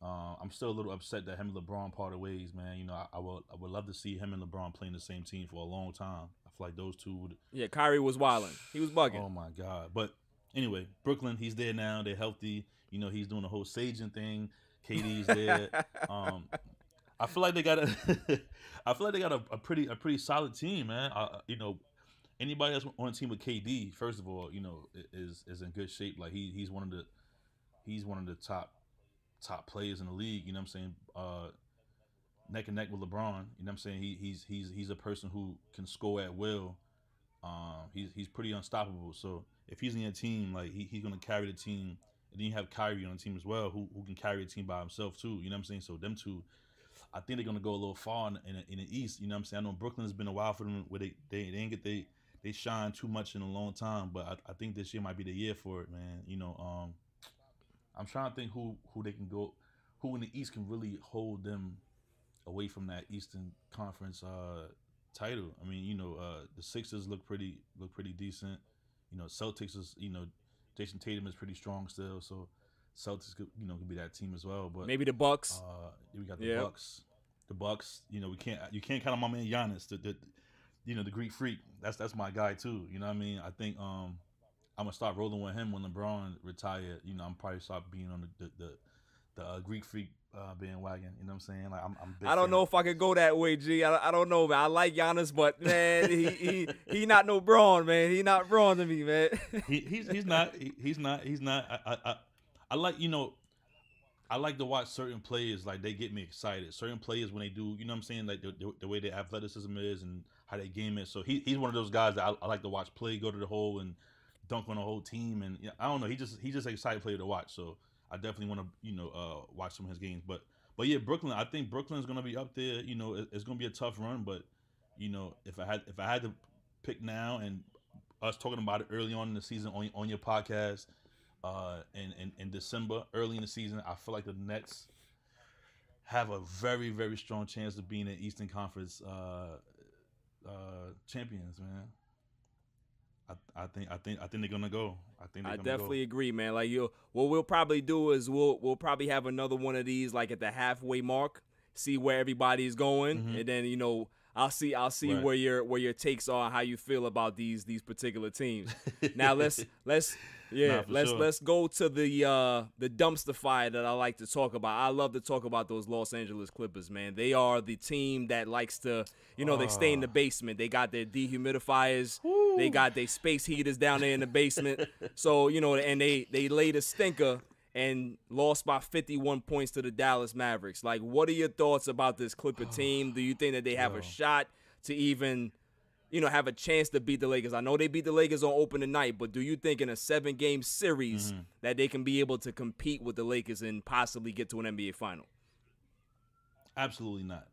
I'm still a little upset that him and LeBron parted ways, man. You know, I would love to see him and LeBron playing the same team for a long time. I feel like those two would. Yeah, Kyrie was wilding. He was bugging. Oh my God! But anyway, Brooklyn, he's there now. They're healthy. You know, he's doing the whole saging thing. KD's there. I feel like they got a pretty solid team, man. You know, anybody that's on a team with KD, first of all, you know, is in good shape. Like he's one of the top players in the league. You know what I'm saying? Neck and neck with LeBron. You know what I'm saying? He's a person who can score at will. He's pretty unstoppable. So if he's in your team, like he's gonna carry the team. And then you have Kyrie on the team as well, who can carry the team by himself too. You know what I'm saying? So them two, I think they're gonna go a little far in the East. You know what I'm saying? I know Brooklyn's been a while for them where they didn't get they shine too much in a long time, but I think this year might be the year for it, man. You know, I'm trying to think who they can go, who in the East can really hold them away from that Eastern Conference title. I mean, you know, the Sixers look pretty decent. You know, Celtics is, you know, Jason Tatum is pretty strong still, so Celtics could be that team as well. But maybe the Bucks. We got the Bucks. The Bucks. You know, you can't count on my man Giannis, the Greek freak. That's my guy too. You know what I mean? I think I'm gonna start rolling with him when LeBron retired. You know, I'm probably start being on the Greek freak bandwagon. You know what I'm saying? Like I'm big I don't fan. know if I could go that way, G. I don't know, man. I like Giannis, but man, he not no Braun, man. He not Braun to me, man. He's not. I like, you know, I like to watch certain players, like they get me excited. Certain players when they do, you know what I'm saying, like the way their athleticism is and how they game is. So he's one of those guys that I like to watch play, go to the hole and dunk on the whole team. And I don't know, he's just an exciting player to watch. So I definitely want to watch some of his games. But yeah, Brooklyn. I think Brooklyn's gonna be up there. You know, it's gonna be a tough run. But you know, if I had to pick now, and us talking about it early on in the season on your podcast, in December, early in the season, I feel like the Nets have a very, very strong chance of being the Eastern Conference champions, man. I think they're gonna go. I definitely agree, man. Like what we'll probably do is we'll probably have another one of these like at the halfway mark, see where everybody's going, and then I'll see right. where your takes are on how you feel about these particular teams. Now let's go to the dumpster fire that I like to talk about. I love to talk about those Los Angeles Clippers, man. They are the team that likes to, they stay in the basement. They got their dehumidifiers. Woo. They got their space heaters down there in the basement. So, and they laid a stinker and lost by 51 points to the Dallas Mavericks. Like, what are your thoughts about this Clipper team? Do you think that they have a shot to even have a chance to beat the Lakers? I know they beat the Lakers on opening night, but do you think in a 7-game series that they can be able to compete with the Lakers and possibly get to an NBA final? Absolutely not.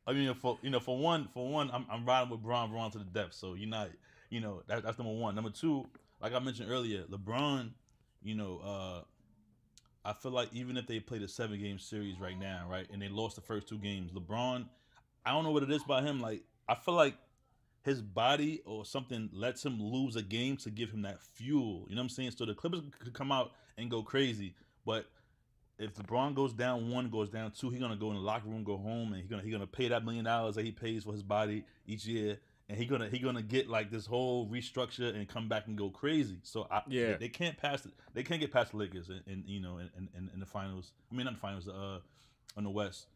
I mean, for one, I'm riding with Braun to the depths. So that's number one. Number two, like I mentioned earlier, LeBron. I feel like even if they played a 7-game series right now, right, and they lost the first 2 games, LeBron, I don't know what it is about him. Like, I feel like his body or something lets him lose a game to give him that fuel. You know what I'm saying? So the Clippers could come out and go crazy, but if LeBron goes down 1, goes down 2, he's gonna go in the locker room, go home, and he's gonna pay that $1 million that he pays for his body each year, and he's gonna get like this whole restructure and come back and go crazy. So they can't pass it. They can't get past the Lakers in the finals. I mean, not the finals, in the West.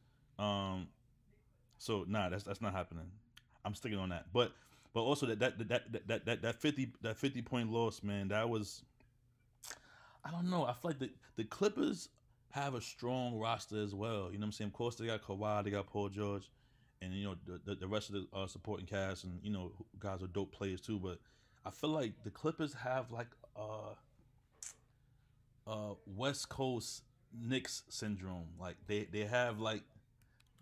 So that's not happening. I'm sticking on that. But also that 50 point loss, man, that was, I don't know. I feel like the Clippers have a strong roster as well. You know what I'm saying? Of course, they got Kawhi, they got Paul George, and the rest of the supporting cast, and guys are dope players too. But I feel like the Clippers have like West Coast Knicks syndrome. Like they have like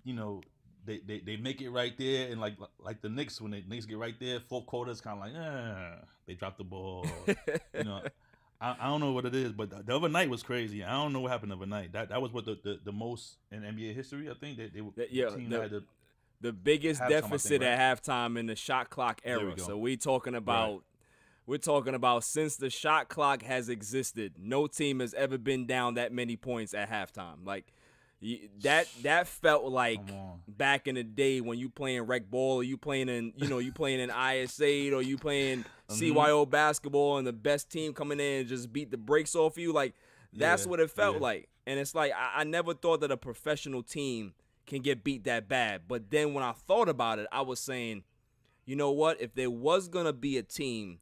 they make it right there, and like the Knicks, when the Knicks get right there, 4 quarters kind of like they drop the ball. I don't know what it is, but the other night was crazy. I don't know what happened the other night. That was what the most in NBA history. I think they were the biggest deficit right? at halftime in the shot clock era. So we're talking about since the shot clock has existed, no team has ever been down that many points at halftime. Like that felt like back in the day when you playing rec ball, or you playing in IS8, or you playing CYO basketball, and the best team coming in and just beat the brakes off you. Like that's what it felt like. And it's like I never thought that a professional team can get beat that bad. But then when I thought about it, I was saying, you know what? If there was gonna be a team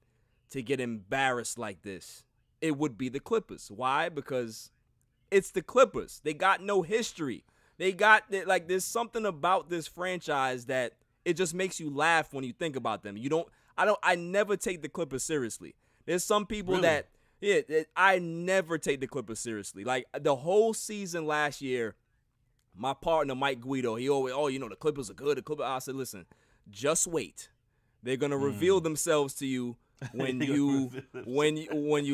to get embarrassed like this, it would be the Clippers. Why? Because it's the Clippers. They got no history. There's something about this franchise that it just makes you laugh when you think about them. I never take the Clippers seriously. There's some people that I never take the Clippers seriously. Like the whole season last year, my partner Mike Guido, he always, the Clippers are good. I said, listen, just wait. They're gonna reveal themselves to you when you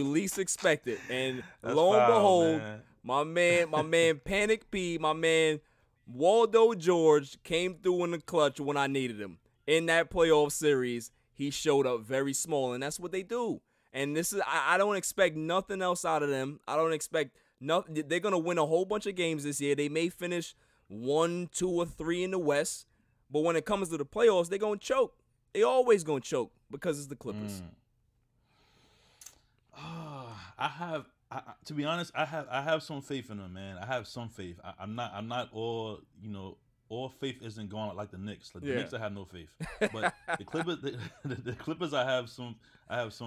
least expect it. And lo and behold, my man Panic P, my man Waldo George came through in the clutch when I needed him. In that playoff series, he showed up very small, and that's what they do. And I don't expect nothing else out of them. I don't expect nothing. They're gonna win a whole bunch of games this year. They may finish 1, 2, or 3 in the West, but when it comes to the playoffs, they're gonna choke. They always gonna choke because it's the Clippers. To be honest, I have some faith in them, man. I have some faith. I'm not all faith isn't gone like the Knicks. Like the Knicks, I have no faith. But the Clippers, the Clippers, I have some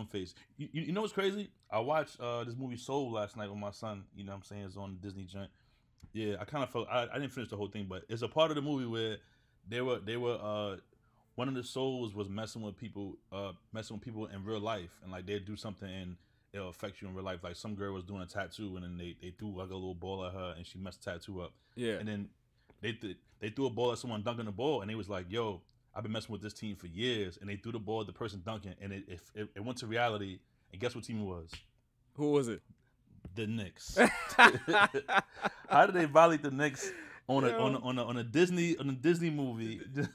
faith. You know what's crazy? I watched this movie Soul last night with my son. You know what I'm saying? It's on Disney joint. Yeah, I kind of felt I didn't finish the whole thing, but it's a part of the movie where they were one of the souls was messing with people in real life, and like they'd do something and it'll affect you in real life. Like some girl was doing a tattoo, and then they threw like a little ball at her, and she messed the tattoo up. Yeah. And then they threw a ball at someone dunking the ball, and they was like, "Yo, I've been messing with this team for years." And they threw the ball at the person dunking, and it went to reality. And guess what team it was? Who was it? The Knicks. How did they violate the Knicks on a Disney movie? They're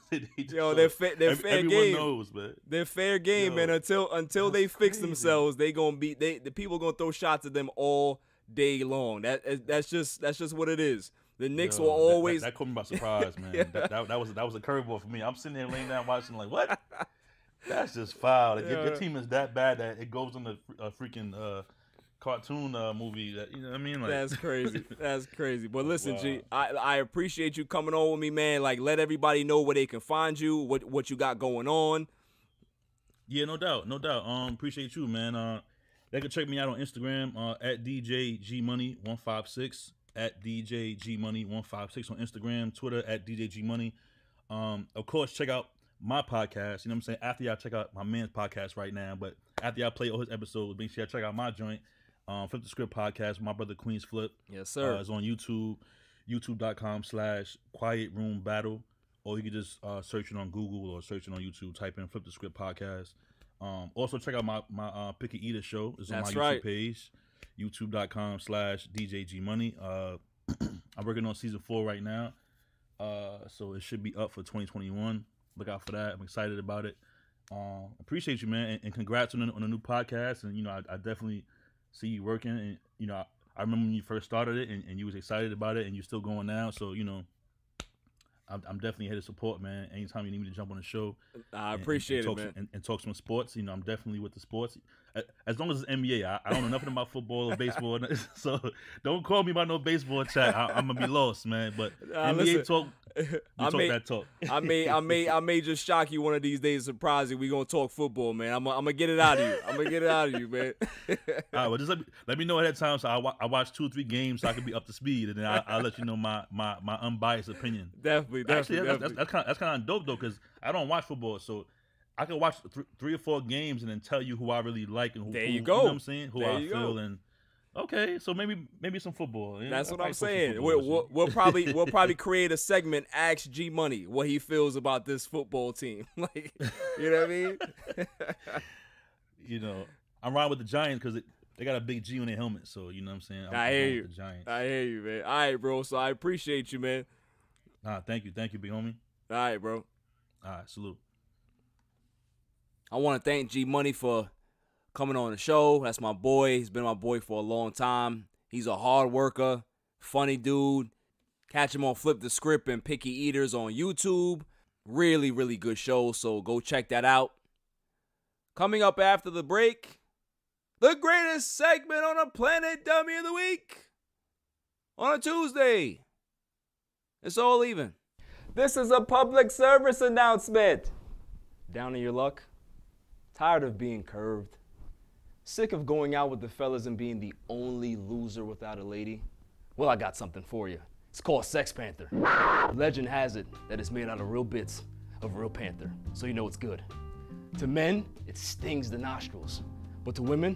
fair game. Everyone knows, man. They're fair game, man. Until they fix themselves, the people gonna throw shots at them all day long. That's just what it is. The Knicks will always that caught me by surprise, man. that was a curveball for me. I'm sitting there laying down watching like, what? That's just foul. Like, your team is that bad that it goes on the freaking cartoon movie. That, you know what I mean? Like, that's crazy. That's crazy. But listen, wow. G, I appreciate you coming on with me, man. Like, let everybody know where they can find you, what you got going on. Yeah, no doubt. Appreciate you, man. They can check me out on Instagram at DJGMoney156, at DJGMoney156 on Instagram, Twitter at DJGMoney. Of course, check out my podcast. You know what I'm saying? After y'all check out my man's podcast right now, but after y'all play all his episodes, make sure y'all check out my joint. Flip the Script podcast with my brother Queens Flip. Yes, sir. It's on YouTube, youtube.com/Quiet Room Battle, or you can just search it on Google or search it on YouTube. Type in Flip the Script podcast. Also check out my Pick and Eater show. It's on my YouTube page, youtube.com/DJGMoney. I'm working on season 4 right now, so it should be up for 2021. Look out for that. I'm excited about it. Appreciate you, man, and congrats on a new podcast. And I definitely see you working, and I remember when you first started it, and you was excited about it, and you're still going now. So I'm definitely here to support, man. Anytime you need me to jump on the show, I appreciate it, man. And talk some sports. I'm definitely with the sports. As long as it's NBA, I don't know nothing about football or baseball, so don't call me about no baseball chat. I'm gonna be lost, man. But NBA talk, that talk. I may just shock you one of these days, surprise you. We gonna talk football, man. I'm gonna get it out of you. Man. All right, well, just let me know ahead of time, so I watch 2 or 3 games, so I can be up to speed, and then I'll let you know my unbiased opinion. Definitely. That's kind of dope though, because I don't watch football, so I can watch 3 or 4 games and then tell you who I really like and who you know what I'm saying, who I feel, and okay, so maybe some football. That's what I'm saying. We'll probably create a segment, Ask G Money what he feels about this football team. Like, you know what I mean? I'm riding with the Giants because They got a big G on their helmet, so you know what I'm saying. I hear you. The Giants. I hear you, man. All right, bro. So I appreciate you, man. Thank you, big homie. All right, bro. All right, salute. I want to thank G Money for coming on the show. That's my boy. He's been my boy for a long time. He's a hard worker, funny dude. Catch him on Flip the Script and Picky Eaters on YouTube. Really, really good show, so go check that out. Coming up after the break, the greatest segment on the planet, Dummy of the Week. On a Tuesday. It's all even. This is a public service announcement. Down in your luck? Tired of being curved? Sick of going out with the fellas and being the only loser without a lady? Well, I got something for you. It's called Sex Panther. Legend has it that it's made out of real bits of real panther, so you know it's good. To men, it stings the nostrils. But to women,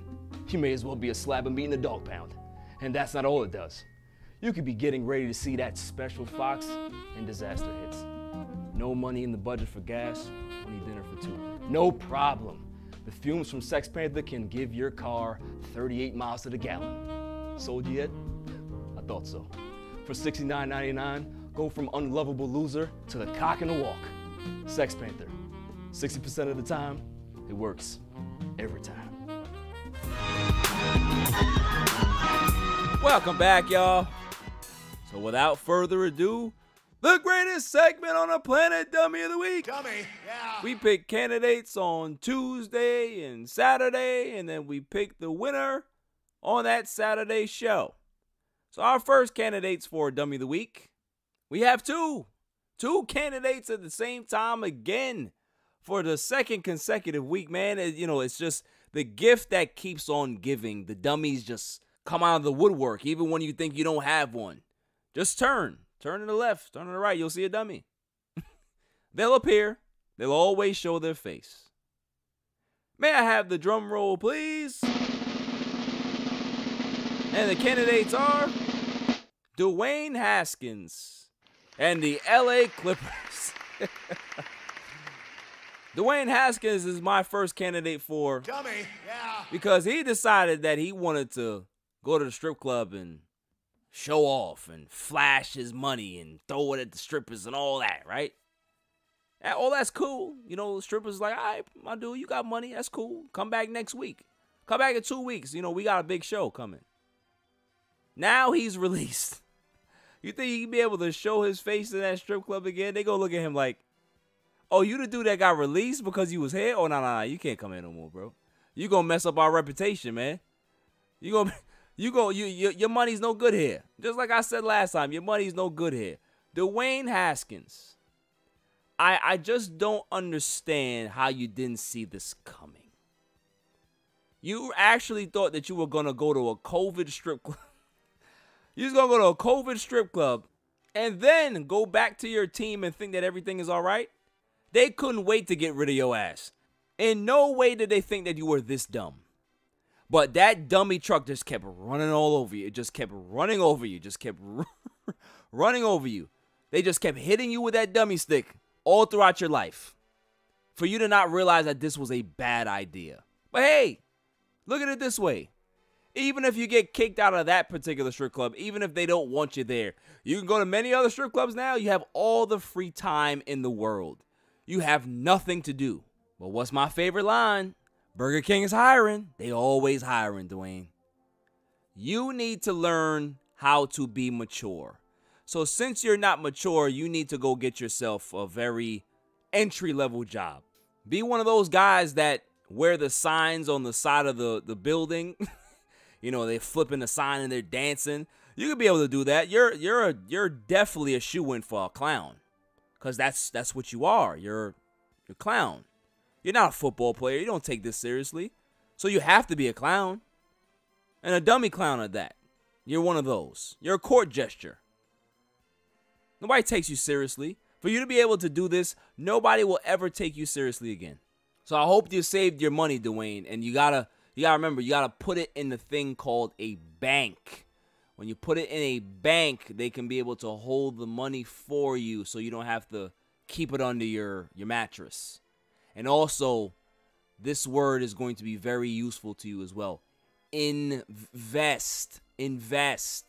you may as well be a slab of meat in a dog pound. And that's not all it does. You could be getting ready to see that special fox and disaster hits. No money in the budget for gas, only dinner for two. No problem. The fumes from Sex Panther can give your car 38 miles to the gallon. Sold you yet? I thought so. For $69.99, go from unlovable loser to the cock in the walk. Sex Panther. 60% of the time, it works. Every time. Welcome back, y'all. So without further ado, the greatest segment on the planet, Dummy of the Week. Dummy, yeah. We pick candidates on Tuesday and Saturday, and then we pick the winner on that Saturday show. So our first candidates for Dummy of the Week, we have two candidates at the same time again for the second consecutive week, man. You know, it's just the gift that keeps on giving. The dummies just come out of the woodwork, even when you think you don't have one. Just turn to the left, turn to the right, you'll see a dummy. They'll appear. They'll always show their face. May I have the drum roll, please? And the candidates are DWAYNE Haskins and the LA Clippers. DWAYNE Haskins is my first candidate for Dummy, yeah. because he decided that he wanted to go to the strip club and show off and flash his money and throw it at the strippers and all that, right? And all that's cool. You know, the strippers like, all right, my dude, you got money. That's cool. Come back next week. Come back in 2 weeks. You know, we got a big show coming. Now he's released. You think he can be able to show his face in that strip club again? They gonna look at him like, oh, you the dude that got released because you was here? Oh, no, you can't come in no more, bro. You gonna mess up our reputation, man. Your money's no good here. Just like I said last time, your money's no good here. DWAYNE Haskins. I just don't understand how you didn't see this coming. You actually thought that you were gonna go to a COVID strip club. You was gonna go to a COVID strip club and then go back to your team and think that everything is all right? They couldn't wait to get rid of your ass. In no way did they think that you were this dumb. But that dummy truck just kept running all over you. It just kept running over you. Just kept running over you. They just kept hitting you with that dummy stick all throughout your life. For you to not realize that this was a bad idea. But hey, look at it this way. Even if you get kicked out of that particular strip club, even if they don't want you there, you can go to many other strip clubs now. You have all the free time in the world. You have nothing to do. But what's my favorite line? Burger King is hiring. They always hiring, DWAYNE. You need to learn how to be mature. So since you're not mature, you need to go get yourself a very entry-level job. Be one of those guys that wear the signs on the side of the building. You know, they're flipping the sign and they're dancing. You could be able to do that. You're definitely a shoo-in for a clown. Because that's what you are. You're a clown. You're not a football player. You don't take this seriously. So you have to be a clown. And a dummy clown at that. You're one of those. You're a court gesture. Nobody takes you seriously. For you to be able to do this, nobody will ever take you seriously again. So I hope you saved your money, DWAYNE. And you gotta remember, you gotta put it in the thing called a bank. When you put it in a bank, they can be able to hold the money for you so you don't have to keep it under your mattress. And also, this word is going to be very useful to you as well. invest. Invest.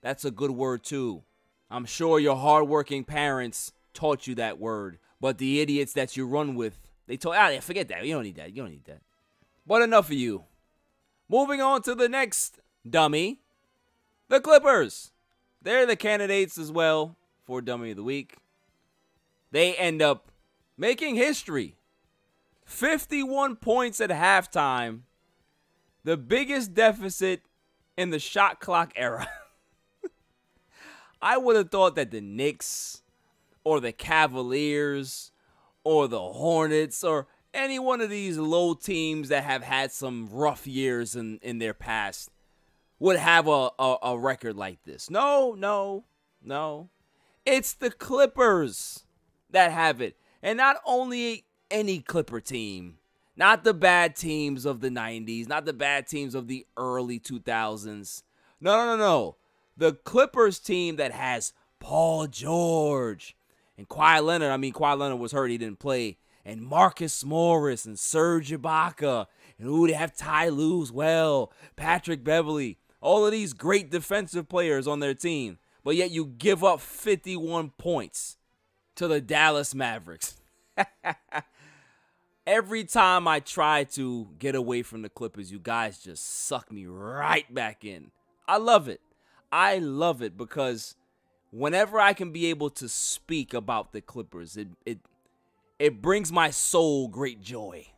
That's a good word too. I'm sure your hardworking parents taught you that word. But the idiots that you run with, they told, forget that. You don't need that. You don't need that. But enough of you. Moving on to the next dummy. The Clippers. They're the candidates as well for Dummy of the Week. They end up making history. 51 points at halftime. The biggest deficit in the shot clock era. I would have thought that the Knicks or the Cavaliers or the Hornets or any one of these low teams that have had some rough years in their past would have a record like this. No. It's the Clippers that have it. And not only any Clipper team. Not the bad teams of the 90s. Not the bad teams of the early 2000s. No. The Clippers team that has Paul George and Kawhi Leonard. I mean, Kawhi Leonard was hurt. He didn't play. And Marcus Morris and Serge Ibaka. And they have Ty Lue as well. Patrick Beverley. All of these great defensive players on their team. But yet you give up 51 points to the Dallas Mavericks. Every time I try to get away from the Clippers, you guys just suck me right back in. I love it. I love it because whenever I can be able to speak about the Clippers, it brings my soul great joy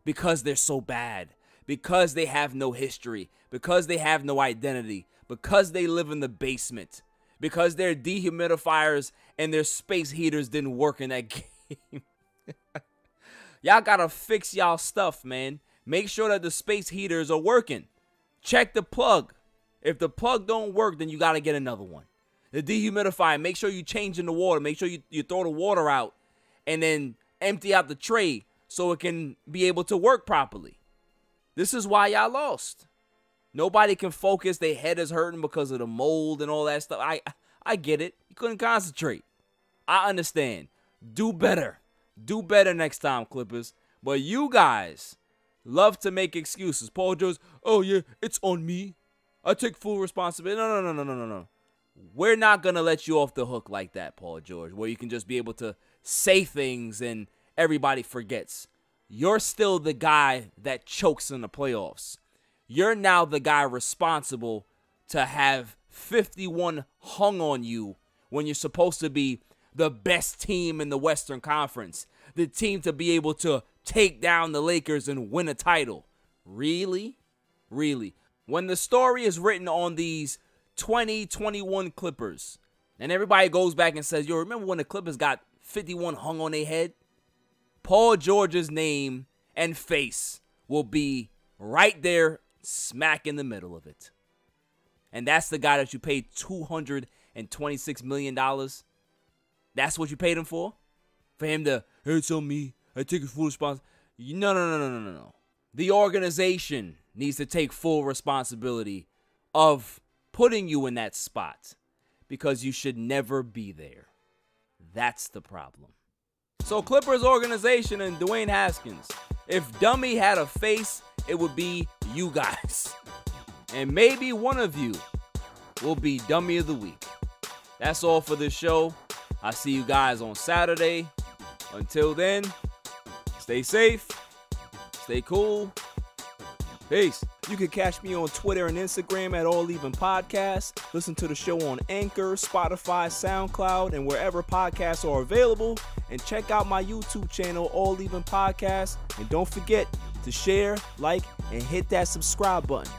because they're so bad, because they have no history, because they have no identity, because they live in the basement, because their dehumidifiers and their space heaters didn't work in that game. Y'all gotta fix y'all stuff, man. Make sure that the space heaters are working. Check the plug. If the plug don't work, then you gotta get another one. The dehumidifier, make sure you change in the water. Make sure you throw the water out and then empty out the tray so it can be able to work properly. This is why y'all lost. Nobody can focus. Their head is hurting because of the mold and all that stuff. I get it. You couldn't concentrate. I understand. Do better. Do better next time, Clippers. But you guys love to make excuses. Paul George, oh yeah, it's on me. I take full responsibility. No. We're not going to let you off the hook like that, Paul George, where you can just be able to say things and everybody forgets. You're still the guy that chokes in the playoffs. You're now the guy responsible to have 51 hung on you when you're supposed to be the best team in the Western Conference. The team to be able to take down the Lakers and win a title. Really? Really? When the story is written on these 2021 Clippers, and everybody goes back and says, yo, remember when the Clippers got 51 hung on their head? Paul George's name and face will be right there, smack in the middle of it. And that's the guy that you paid $226 million. That's what you paid him for? For him to, hey, it's on me. I take full responsibility. No. The organization needs to take full responsibility of putting you in that spot because you should never be there. That's the problem. So Clippers organization and DWAYNE Haskins, if Dummy had a face, it would be you guys. And maybe one of you will be Dummy of the Week. That's all for this show. I'll see you guys on Saturday. Until then, stay safe, stay cool. Peace. You can catch me on Twitter and Instagram at All Even Podcast. Listen to the show on Anchor, Spotify, SoundCloud, and wherever podcasts are available. And check out my YouTube channel, All Even Podcast. And don't forget to share, like, and hit that subscribe button.